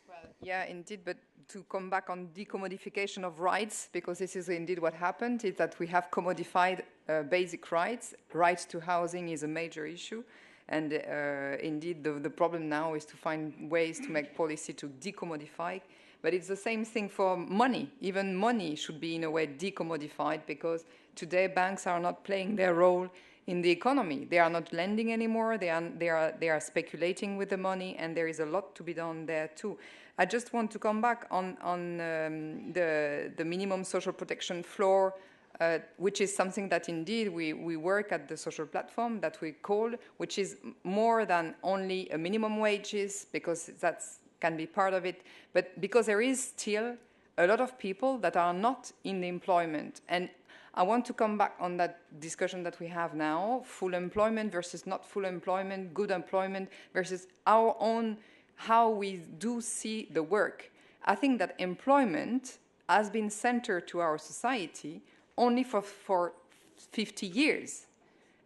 Well, yeah, indeed, but to come back on decommodification of rights, because this is indeed what happened, is that we have commodified basic rights. Rights to housing is a major issue. And indeed, the problem now is to find ways to make policy to decommodify. But it's the same thing for money. Even money should be, in a way, decommodified, because today banks are not playing their role in the economy. They are not lending anymore. They are speculating with the money, and there is a lot to be done there too. I just want to come back on the minimum social protection floor, which is something that indeed we work at the social platform that we call, which is more than only a minimum wages, because that's can be part of it, but because there is still a lot of people that are not in the employment. And I want to come back on that discussion that we have now, full employment versus not full employment, good employment versus our own, how we do see the work. I think that employment has been centered to our society only for 50 years.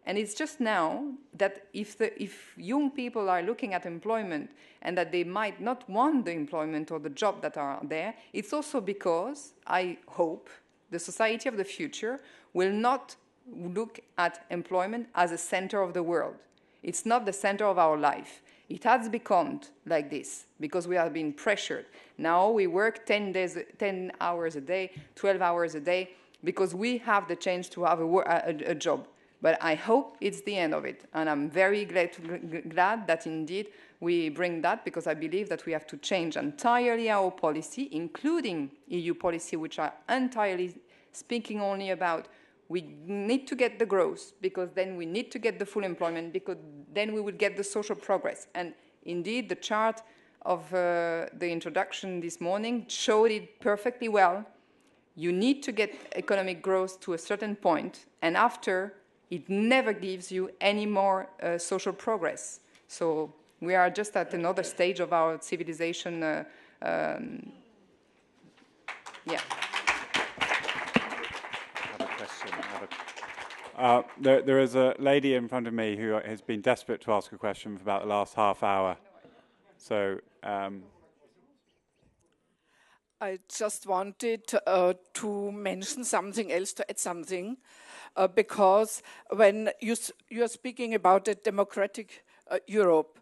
And it's just now that if young people are looking at employment and that they might not want the employment or the job that are there, it's also because, I hope, the society of the future will not look at employment as a center of the world. It's not the center of our life. It has become like this because we have been pressured. Now we work 10 hours a day, 12 hours a day, because we have the chance to have a job. But I hope it's the end of it. And I'm very glad that indeed we bring that, because I believe that we have to change entirely our policy, including EU policy, which are entirely speaking only about we need to get the growth, because then we need to get the full employment, because then we will get the social progress. And indeed, the chart of the introduction this morning showed it perfectly well. You need to get economic growth to a certain point, and after, it never gives you any more social progress. So we are just at another stage of our civilization. Yeah. There is a lady in front of me who has been desperate to ask a question for about the last half hour. So I just wanted to mention something else, to add something, because when you are speaking about a democratic Europe,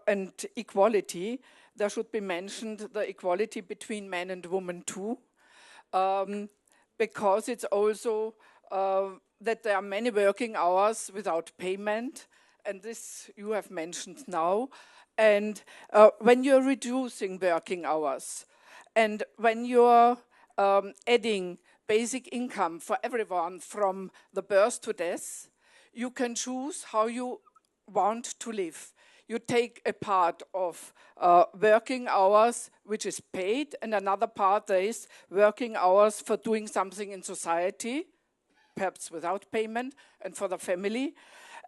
and equality, there should be mentioned the equality between men and women too, because it's also that there are many working hours without payment, and this you have mentioned now. And when you're reducing working hours, and when you're adding basic income for everyone from the birth to death, you can choose how you want to live. You take a part of working hours, which is paid, and another part is working hours for doing something in society, perhaps without payment, and for the family.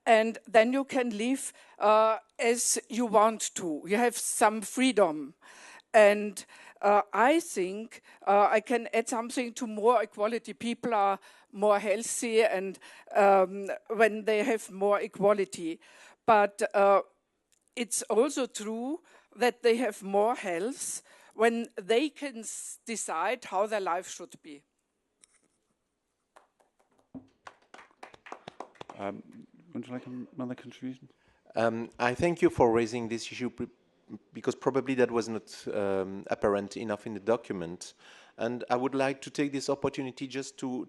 And then you can live as you want to. You have some freedom. And I think I can add something to more equality. People are more healthy and when they have more equality. But it's also true that they have more health when they can decide how their life should be. Would you like another contribution? I thank you for raising this issue because probably that was not apparent enough in the document. And I would like to take this opportunity just to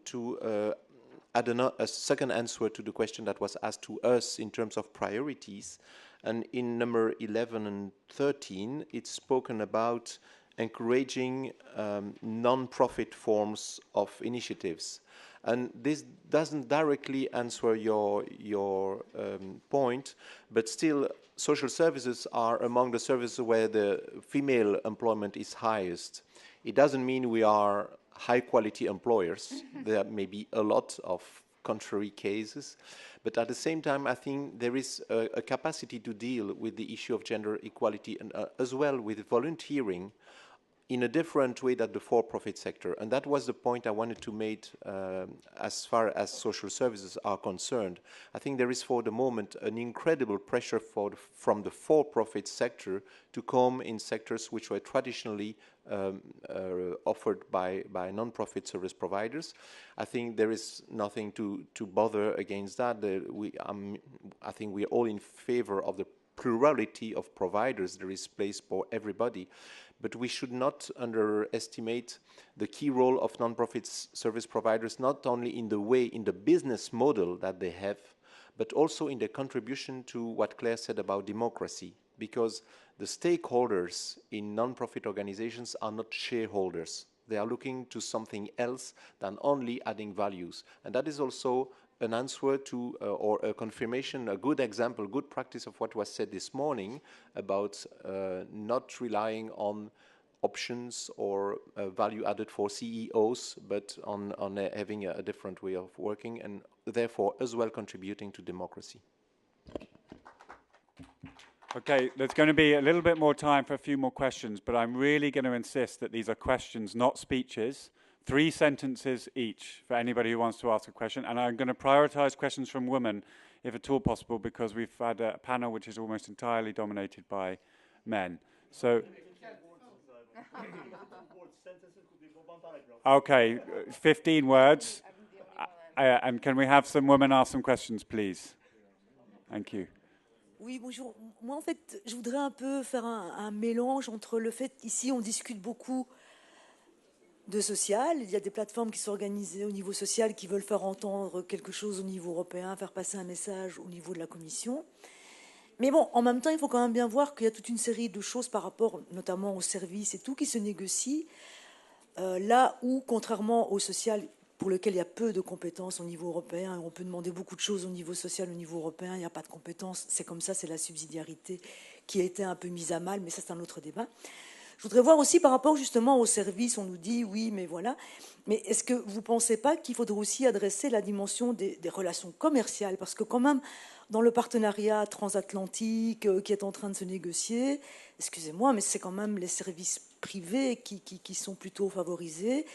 add a second answer to the question that was asked to us in terms of priorities. And in number 11 and 13, it's spoken about encouraging non-profit forms of initiatives. And this doesn't directly answer your point, but still social services are among the services where the female employment is highest. It doesn't mean we are high-quality employers. There may be a lot of contrary cases, but at the same time, I think there is a capacity to deal with the issue of gender equality and as well with volunteering in a different way than the for-profit sector. And that was the point I wanted to make as far as social services are concerned. I think there is for the moment an incredible pressure from the for-profit sector to come in sectors which were traditionally offered by non-profit service providers. I think there is nothing to bother against that. I think we are all in favor of the plurality of providers. There is place for everybody. But we should not underestimate the key role of non-profit service providers, not only in the business model that they have, but also in their contribution to what Claire said about democracy, because the stakeholders in non-profit organizations are not shareholders. They are looking to something else than only adding values. And that is also an answer to, or a confirmation, a good example, good practice of what was said this morning about not relying on options or value added for CEOs, but on having a different way of working, and therefore as well contributing to democracy. Okay, there's going to be a little bit more time for a few more questions, but I'm really going to insist that these are questions, not speeches. 3 sentences each for anybody who wants to ask a question, and I'm going to prioritize questions from women, if at all possible, because we've had a panel which is almost entirely dominated by men. So, okay, 15 words. And can we have some women ask some questions, please? Thank you. Oui, bonjour. Moi, en fait, je voudrais un peu faire un mélange entre le fait, ici, on discute beaucoup de social. Il y a des plateformes qui sont organisées au niveau social, qui veulent faire entendre quelque chose au niveau européen, faire passer un message au niveau de la Commission. Mais bon, en même temps, il faut quand même bien voir qu'il y a toute une série de choses par rapport, notamment aux services et tout, qui se négocient. Là où, contrairement au social, pour lequel il y a peu de compétences au niveau européen, on peut demander beaucoup de choses au niveau social, au niveau européen, il n'y a pas de compétences, c'est comme ça, c'est la subsidiarité qui a été un peu mise à mal, mais ça c'est un autre débat. Je voudrais voir aussi par rapport justement aux services, on nous dit oui, mais voilà, mais est-ce que vous ne pensez pas qu'il faudrait aussi adresser la dimension des relations commerciales, parce que quand même, dans le partenariat transatlantique qui est en train de se négocier, excusez-moi, mais c'est quand même les services privés qui sont plutôt favorisés.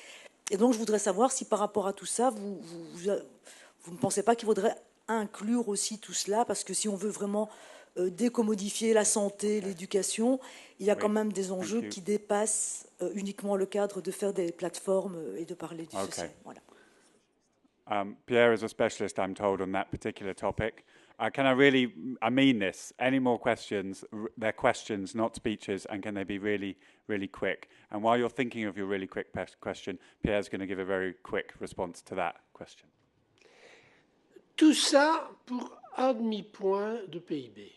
Et donc, je voudrais savoir si par rapport à tout ça, vous ne pensez pas qu'il faudrait inclure aussi tout cela, parce que si on veut vraiment décommodifier la santé, l'éducation, il y a quand même des enjeux qui dépassent uniquement le cadre de faire des plateformes et de parler du social. Voilà. Pierre is a specialist, I'm told, on that particular topic. Can I mean this? Any more questions? They're questions, not speeches, and can they be really, really quick? And while you're thinking of your really quick question, Pierre's going to give a very quick response to that question. Tout ça pour un demi-point de PIB.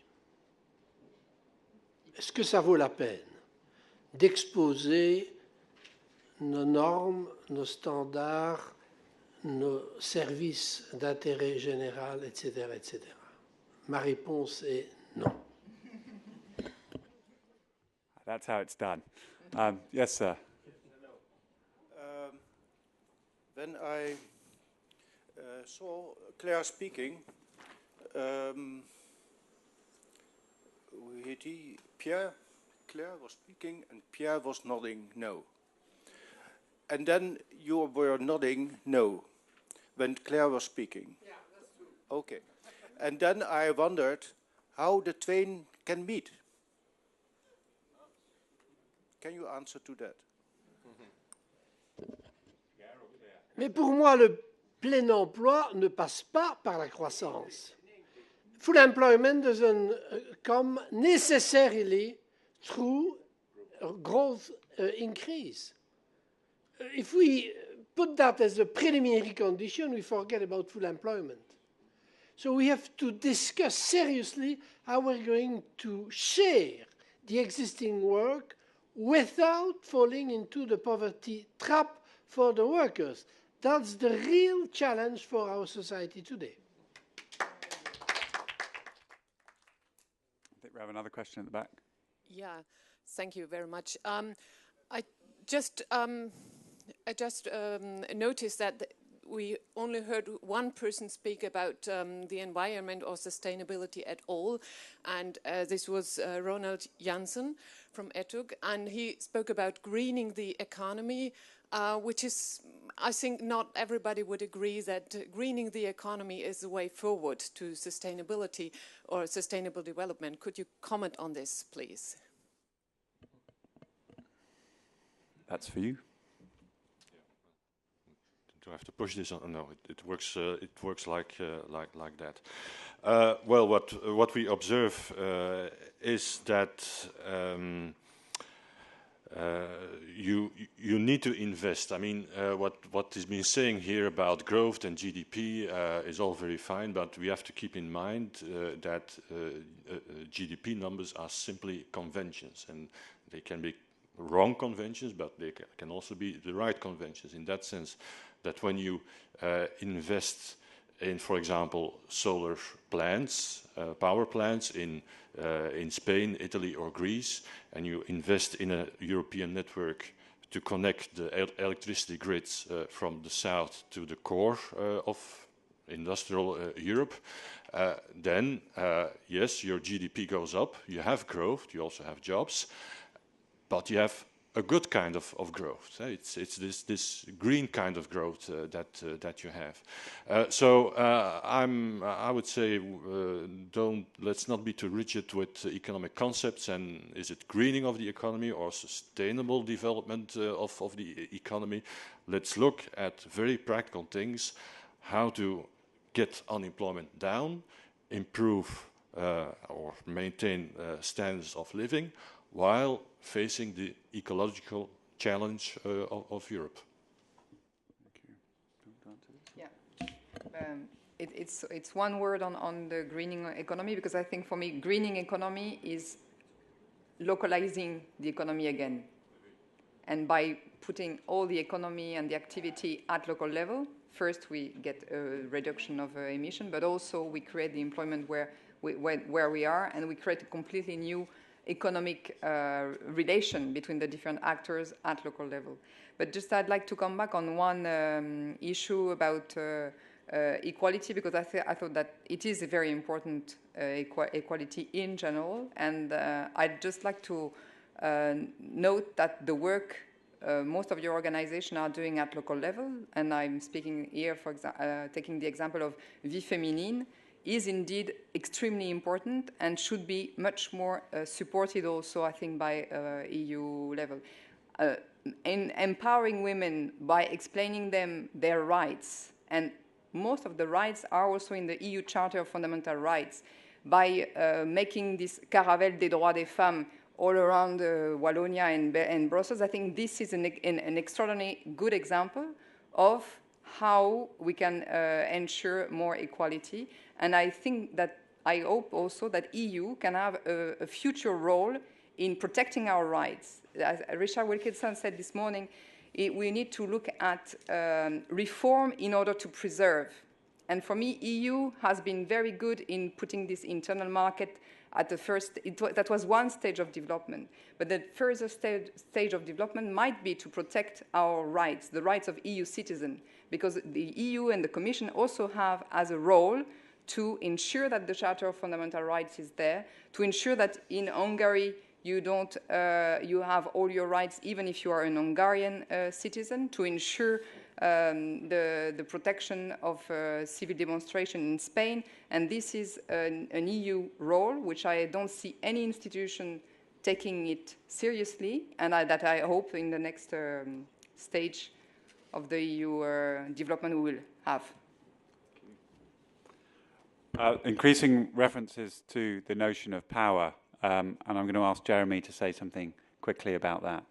Est-ce que ça vaut la peine d'exposer nos normes, nos standards, nos services d'intérêt général, etc., etc.? Ma réponse est non. That's how it's done. Yes, sir. When I saw Claire speaking, Claire was speaking and Pierre was nodding no. And then you were nodding no when Claire was speaking. Yeah, that's true. Okay. And then I wondered how the twain can meet. Can you answer to that? Mais pour moi, le plein emploi ne passe pas par la croissance. Full employment doesn't come necessarily through growth increase. If we put that as a preliminary condition, we forget about full employment. So we have to discuss seriously how we're going to share the existing work without falling into the poverty trap for the workers. That's the real challenge for our society today. I think we have another question at the back. Yeah, thank you very much. I just noticed that we only heard one person speak about the environment or sustainability at all, and this was Ronald Janssen from ETUG, and he spoke about greening the economy, which is, I think not everybody would agree that greening the economy is the way forward to sustainability or sustainable development. Could you comment on this, please? That's for you. Do I have to push this on? No, it works. It works like that. Well, what we observe is that you need to invest. I mean, what is being saying here about growth and GDP is all very fine, but we have to keep in mind that GDP numbers are simply conventions, and they can be wrong conventions, but they can also be the right conventions. In that sense, that when you invest in, for example, solar plants, power plants in Spain, Italy, or Greece, and you invest in a European network to connect the electricity grids from the south to the core of industrial Europe, then yes, your GDP goes up, you have growth, you also have jobs, but you have a good kind of growth. It's this green kind of growth that you have. I would say let's not be too rigid with economic concepts and is it greening of the economy or sustainable development of the economy. Let's look at very practical things, how to get unemployment down, improve or maintain standards of living, while facing the ecological challenge of Europe. Yeah, it's one word on the greening economy, because I think for me greening economy is localizing the economy again, and by putting all the economy and the activity at local level, first we get a reduction of emission, but also we create the employment where we are, and we create a completely new economic relation between the different actors at local level. But just I'd like to come back on one issue about equality, because I thought that it is a very important equality in general, and I'd just like to note that the work most of your organizations are doing at local level, and I'm speaking here, for taking the example of Vie Féminine, is indeed extremely important and should be much more supported also, I think, by EU level. In empowering women by explaining them their rights, and most of the rights are also in the EU Charter of Fundamental Rights, by making this Caravelle des droits des femmes all around Wallonia and Brussels, I think this is an extraordinarily good example of how we can ensure more equality. And I think that I hope also that EU can have a future role in protecting our rights. As Richard Wilkinson said this morning, we need to look at reform in order to preserve. And for me, EU has been very good in putting this internal market at the first. That was one stage of development. But the further stage of development might be to protect our rights, the rights of EU citizens, because the EU and the Commission also have as a role to ensure that the Charter of Fundamental Rights is there, to ensure that in Hungary you have all your rights, even if you are an Hungarian citizen, to ensure the protection of civil demonstration in Spain. And this is an EU role, which I don't see any institution taking it seriously, and that I hope in the next stage of the EU development we will have. Increasing references to the notion of power, and I'm going to ask Jeremy to say something quickly about that.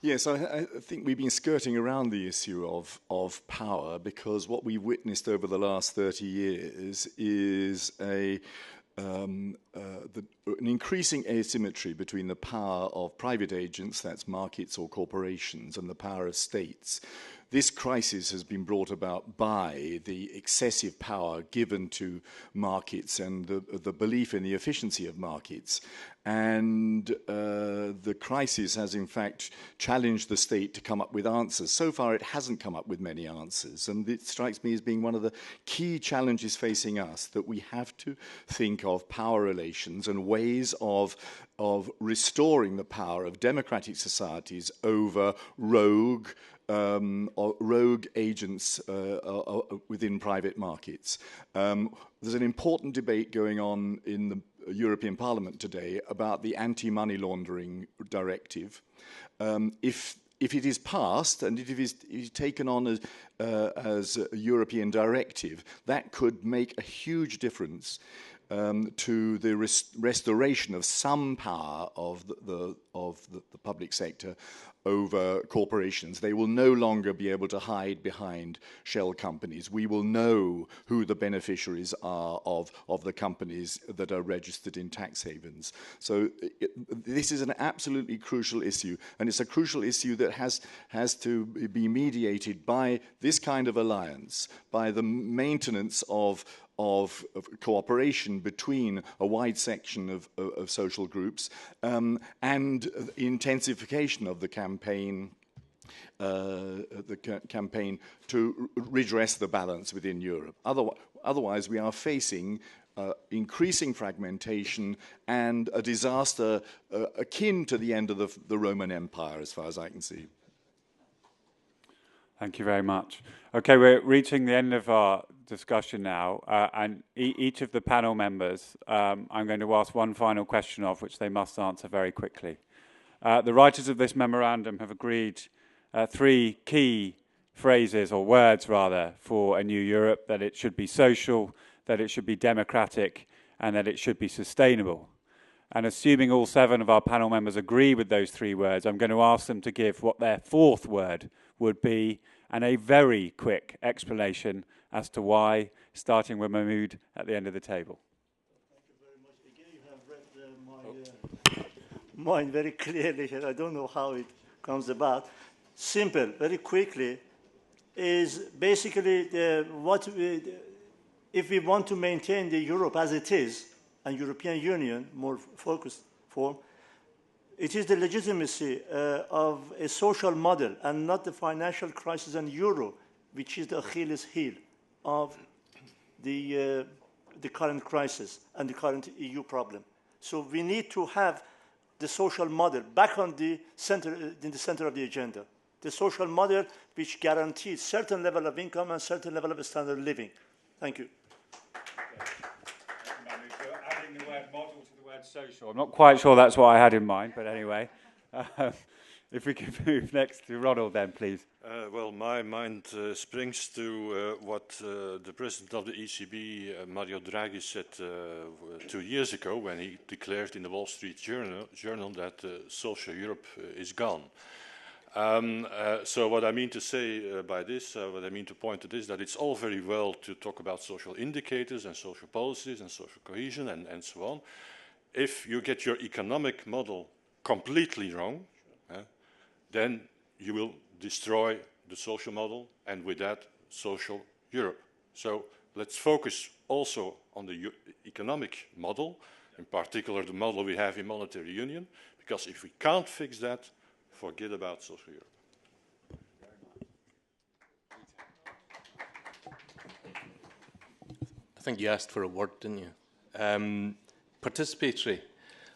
Yes, I think we've been skirting around the issue of power, because what we've witnessed over the last 30 years is an increasing asymmetry between the power of private agents, that's markets or corporations, and the power of states. This crisis has been brought about by the excessive power given to markets and the belief in the efficiency of markets. And the crisis has, in fact, challenged the state to come up with answers. So far, it hasn't come up with many answers. And it strikes me as being one of the key challenges facing us, that we have to think of power relations and ways of restoring the power of democratic societies over rogue agents within private markets. There's an important debate going on in the European Parliament today about the anti-money laundering directive. If it is passed and if it is taken on as a European directive, that could make a huge difference to the restoration of some power of the public sector over corporations. They will no longer be able to hide behind shell companies. We will know who the beneficiaries are of the companies that are registered in tax havens. So this is an absolutely crucial issue, and it's a crucial issue that has to be mediated by this kind of alliance, by the maintenance of cooperation between a wide section of social groups, and intensification of the campaign to redress the balance within Europe. Otherwise, we are facing increasing fragmentation and a disaster akin to the end of the Roman Empire, as far as I can see. Thank you very much. Okay, we're reaching the end of our discussion now, and each of the panel members, I'm going to ask one final question of, which they must answer very quickly. The writers of this memorandum have agreed 3 key phrases, or words rather, for a new Europe: that it should be social, that it should be democratic, and that it should be sustainable. And assuming all 7 of our panel members agree with those 3 words, I'm going to ask them to give what their 4th word would be, and a very quick explanation as to why, starting with Mahmoud at the end of the table. Thank you very much. Again, you have read my mind very clearly here. I don't know how it comes about. Simple, very quickly, is basically if we want to maintain the Europe as it is, and European Union, more focused form, it is the legitimacy of a social model and not the financial crisis and euro, which is the Achilles heel of the current crisis and the current EU problem. So we need to have the social model back on the center, in the center of the agenda. The social model which guarantees certain level of income and certain level of standard of living. Thank you. Adding the word model to the word social. I'm not quite sure that's what I had in mind, but anyway. If we could move next to Ronald then, please. Well, my mind springs to what the president of the ECB, Mario Draghi, said 2 years ago when he declared in the Wall Street Journal that social Europe is gone. So what I mean to say by this, what I mean to point to this, that it's all very well to talk about social indicators and social policies and social cohesion and so on. If you get your economic model completely wrong, then you will destroy the social model, and with that, social Europe. So let's focus also on the economic model, in particular the model we have in monetary union, because if we can't fix that, forget about social Europe. I think you asked for a word, didn't you? Participatory.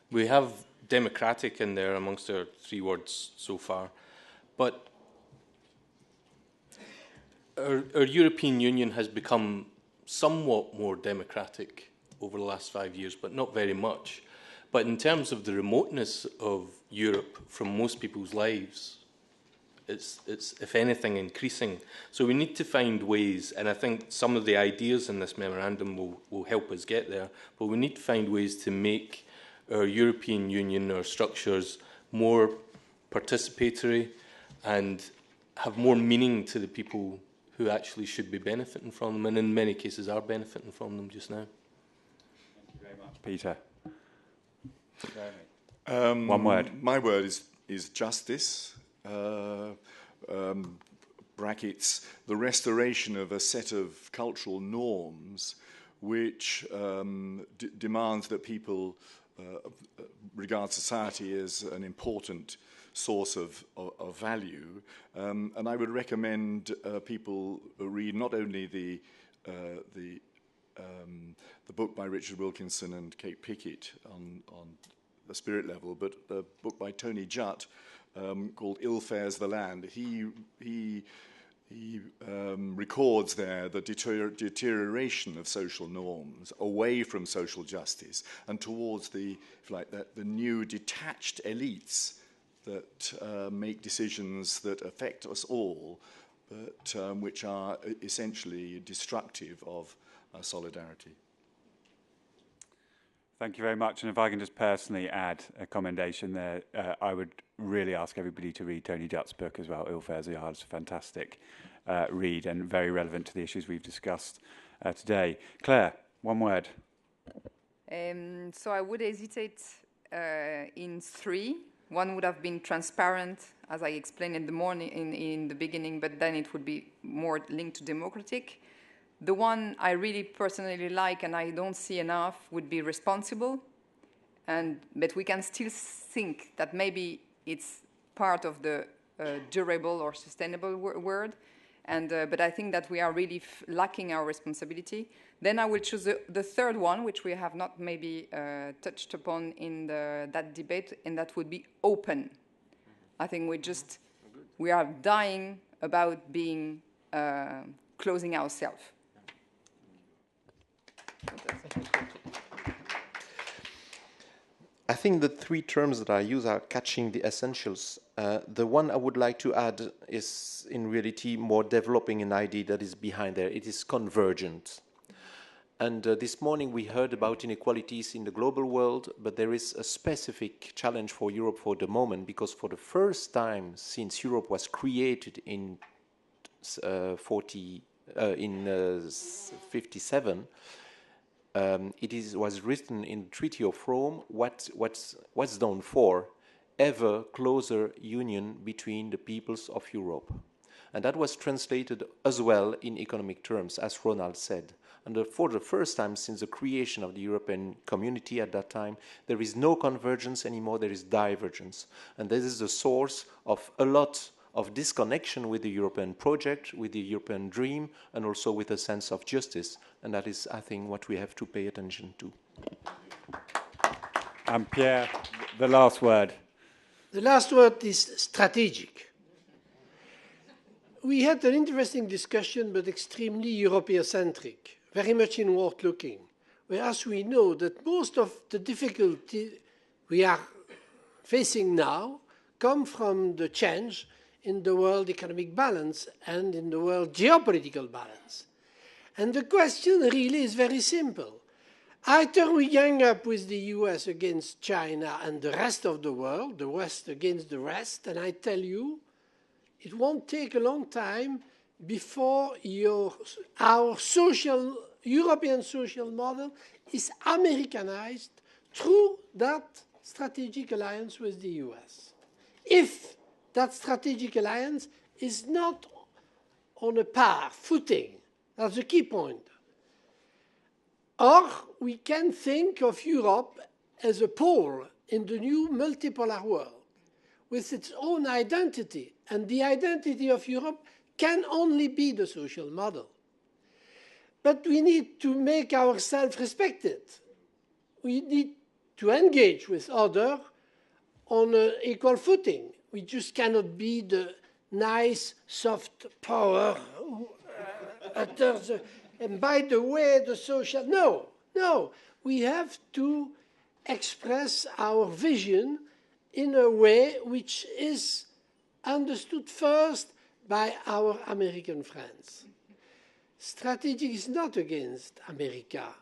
We have democratic in there amongst our 3 words so far, but our European Union has become somewhat more democratic over the last 5 years, but not very much. But in terms of the remoteness of Europe from most people's lives, it's if anything, increasing. So we need to find ways, and I think some of the ideas in this memorandum will help us get there, but we need to find ways to make our European Union, our structures, more participatory and have more meaning to the people who actually should be benefiting from them, and in many cases are benefiting from them just now. Thank you very much, Peter. 1 word. My word is justice. Brackets, the restoration of a set of cultural norms which demands that people regard society as an important source of value. And I would recommend people read not only the book by Richard Wilkinson and Kate Pickett on the spirit level, but the book by Tony Judt called Ill Fares the Land. He records there the deterioration of social norms away from social justice and towards the new detached elites that make decisions that affect us all, but which are essentially destructive of solidarity. Thank you very much. And if I can just personally add a commendation there, I would really ask everybody to read Tony Jutt's book as well, Ill Fares the Hard. It's a fantastic read and very relevant to the issues we've discussed today. Claire, one word. So I would hesitate in three. One would have been transparent, as I explained in the beginning, but then it would be more linked to democratic. The one I really personally like and I don't see enough would be responsible, but we can still think that maybe it's part of the durable or sustainable word, but I think that we are really lacking our responsibility. Then I will choose the third one, which we have not maybe touched upon in that debate, and that would be open. I think we are dying about being closing ourselves. I think the three terms that I use are catching the essentials. The one I would like to add is, in reality, more developing an idea that is behind there. It is convergent. And this morning we heard about inequalities in the global world, but there is a specific challenge for Europe for the moment, because for the first time since Europe was created in 57, it was written in the Treaty of Rome what's done for ever closer union between the peoples of Europe. And that was translated as well in economic terms, as Ronald said. And for the first time since the creation of the European community at that time, there is no convergence anymore, there is divergence. And this is the source of a lot of disconnection with the European project, with the European dream, and also with a sense of justice. And that is, I think, what we have to pay attention to. And Pierre, the last word. The last word is strategic. We had an interesting discussion, but extremely European-centric, very much inward looking, whereas we know that most of the difficulty we are facing now come from the change in the world economic balance and in the world geopolitical balance. And the question really is very simple. Either we gang up with the US against China and the rest of the world, the West against the rest, and I tell you, it won't take a long time before our European social model is Americanized through that strategic alliance with the US. If that strategic alliance is not on a footing, that's the key point. Or we can think of Europe as a pole in the new multipolar world with its own identity, and the identity of Europe can only be the social model. But we need to make ourselves respected. We need to engage with others on an equal footing. We just cannot be the nice, soft power and by the way, the social... No. We have to express our vision in a way which is understood first by our American friends. Strategy is not against America,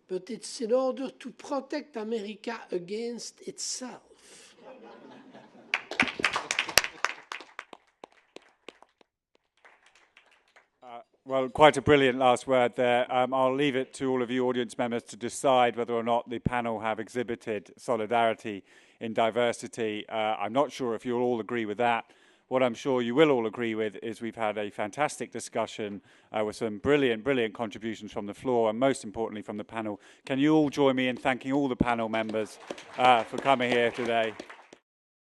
but it's in order to protect America against itself. Well, quite a brilliant last word there. I'll leave it to all of you audience members to decide whether or not the panel have exhibited solidarity in diversity. I'm not sure if you'll all agree with that. What I'm sure you will all agree with is we've had a fantastic discussion with some brilliant contributions from the floor and most importantly from the panel. Can you all join me in thanking all the panel members for coming here today?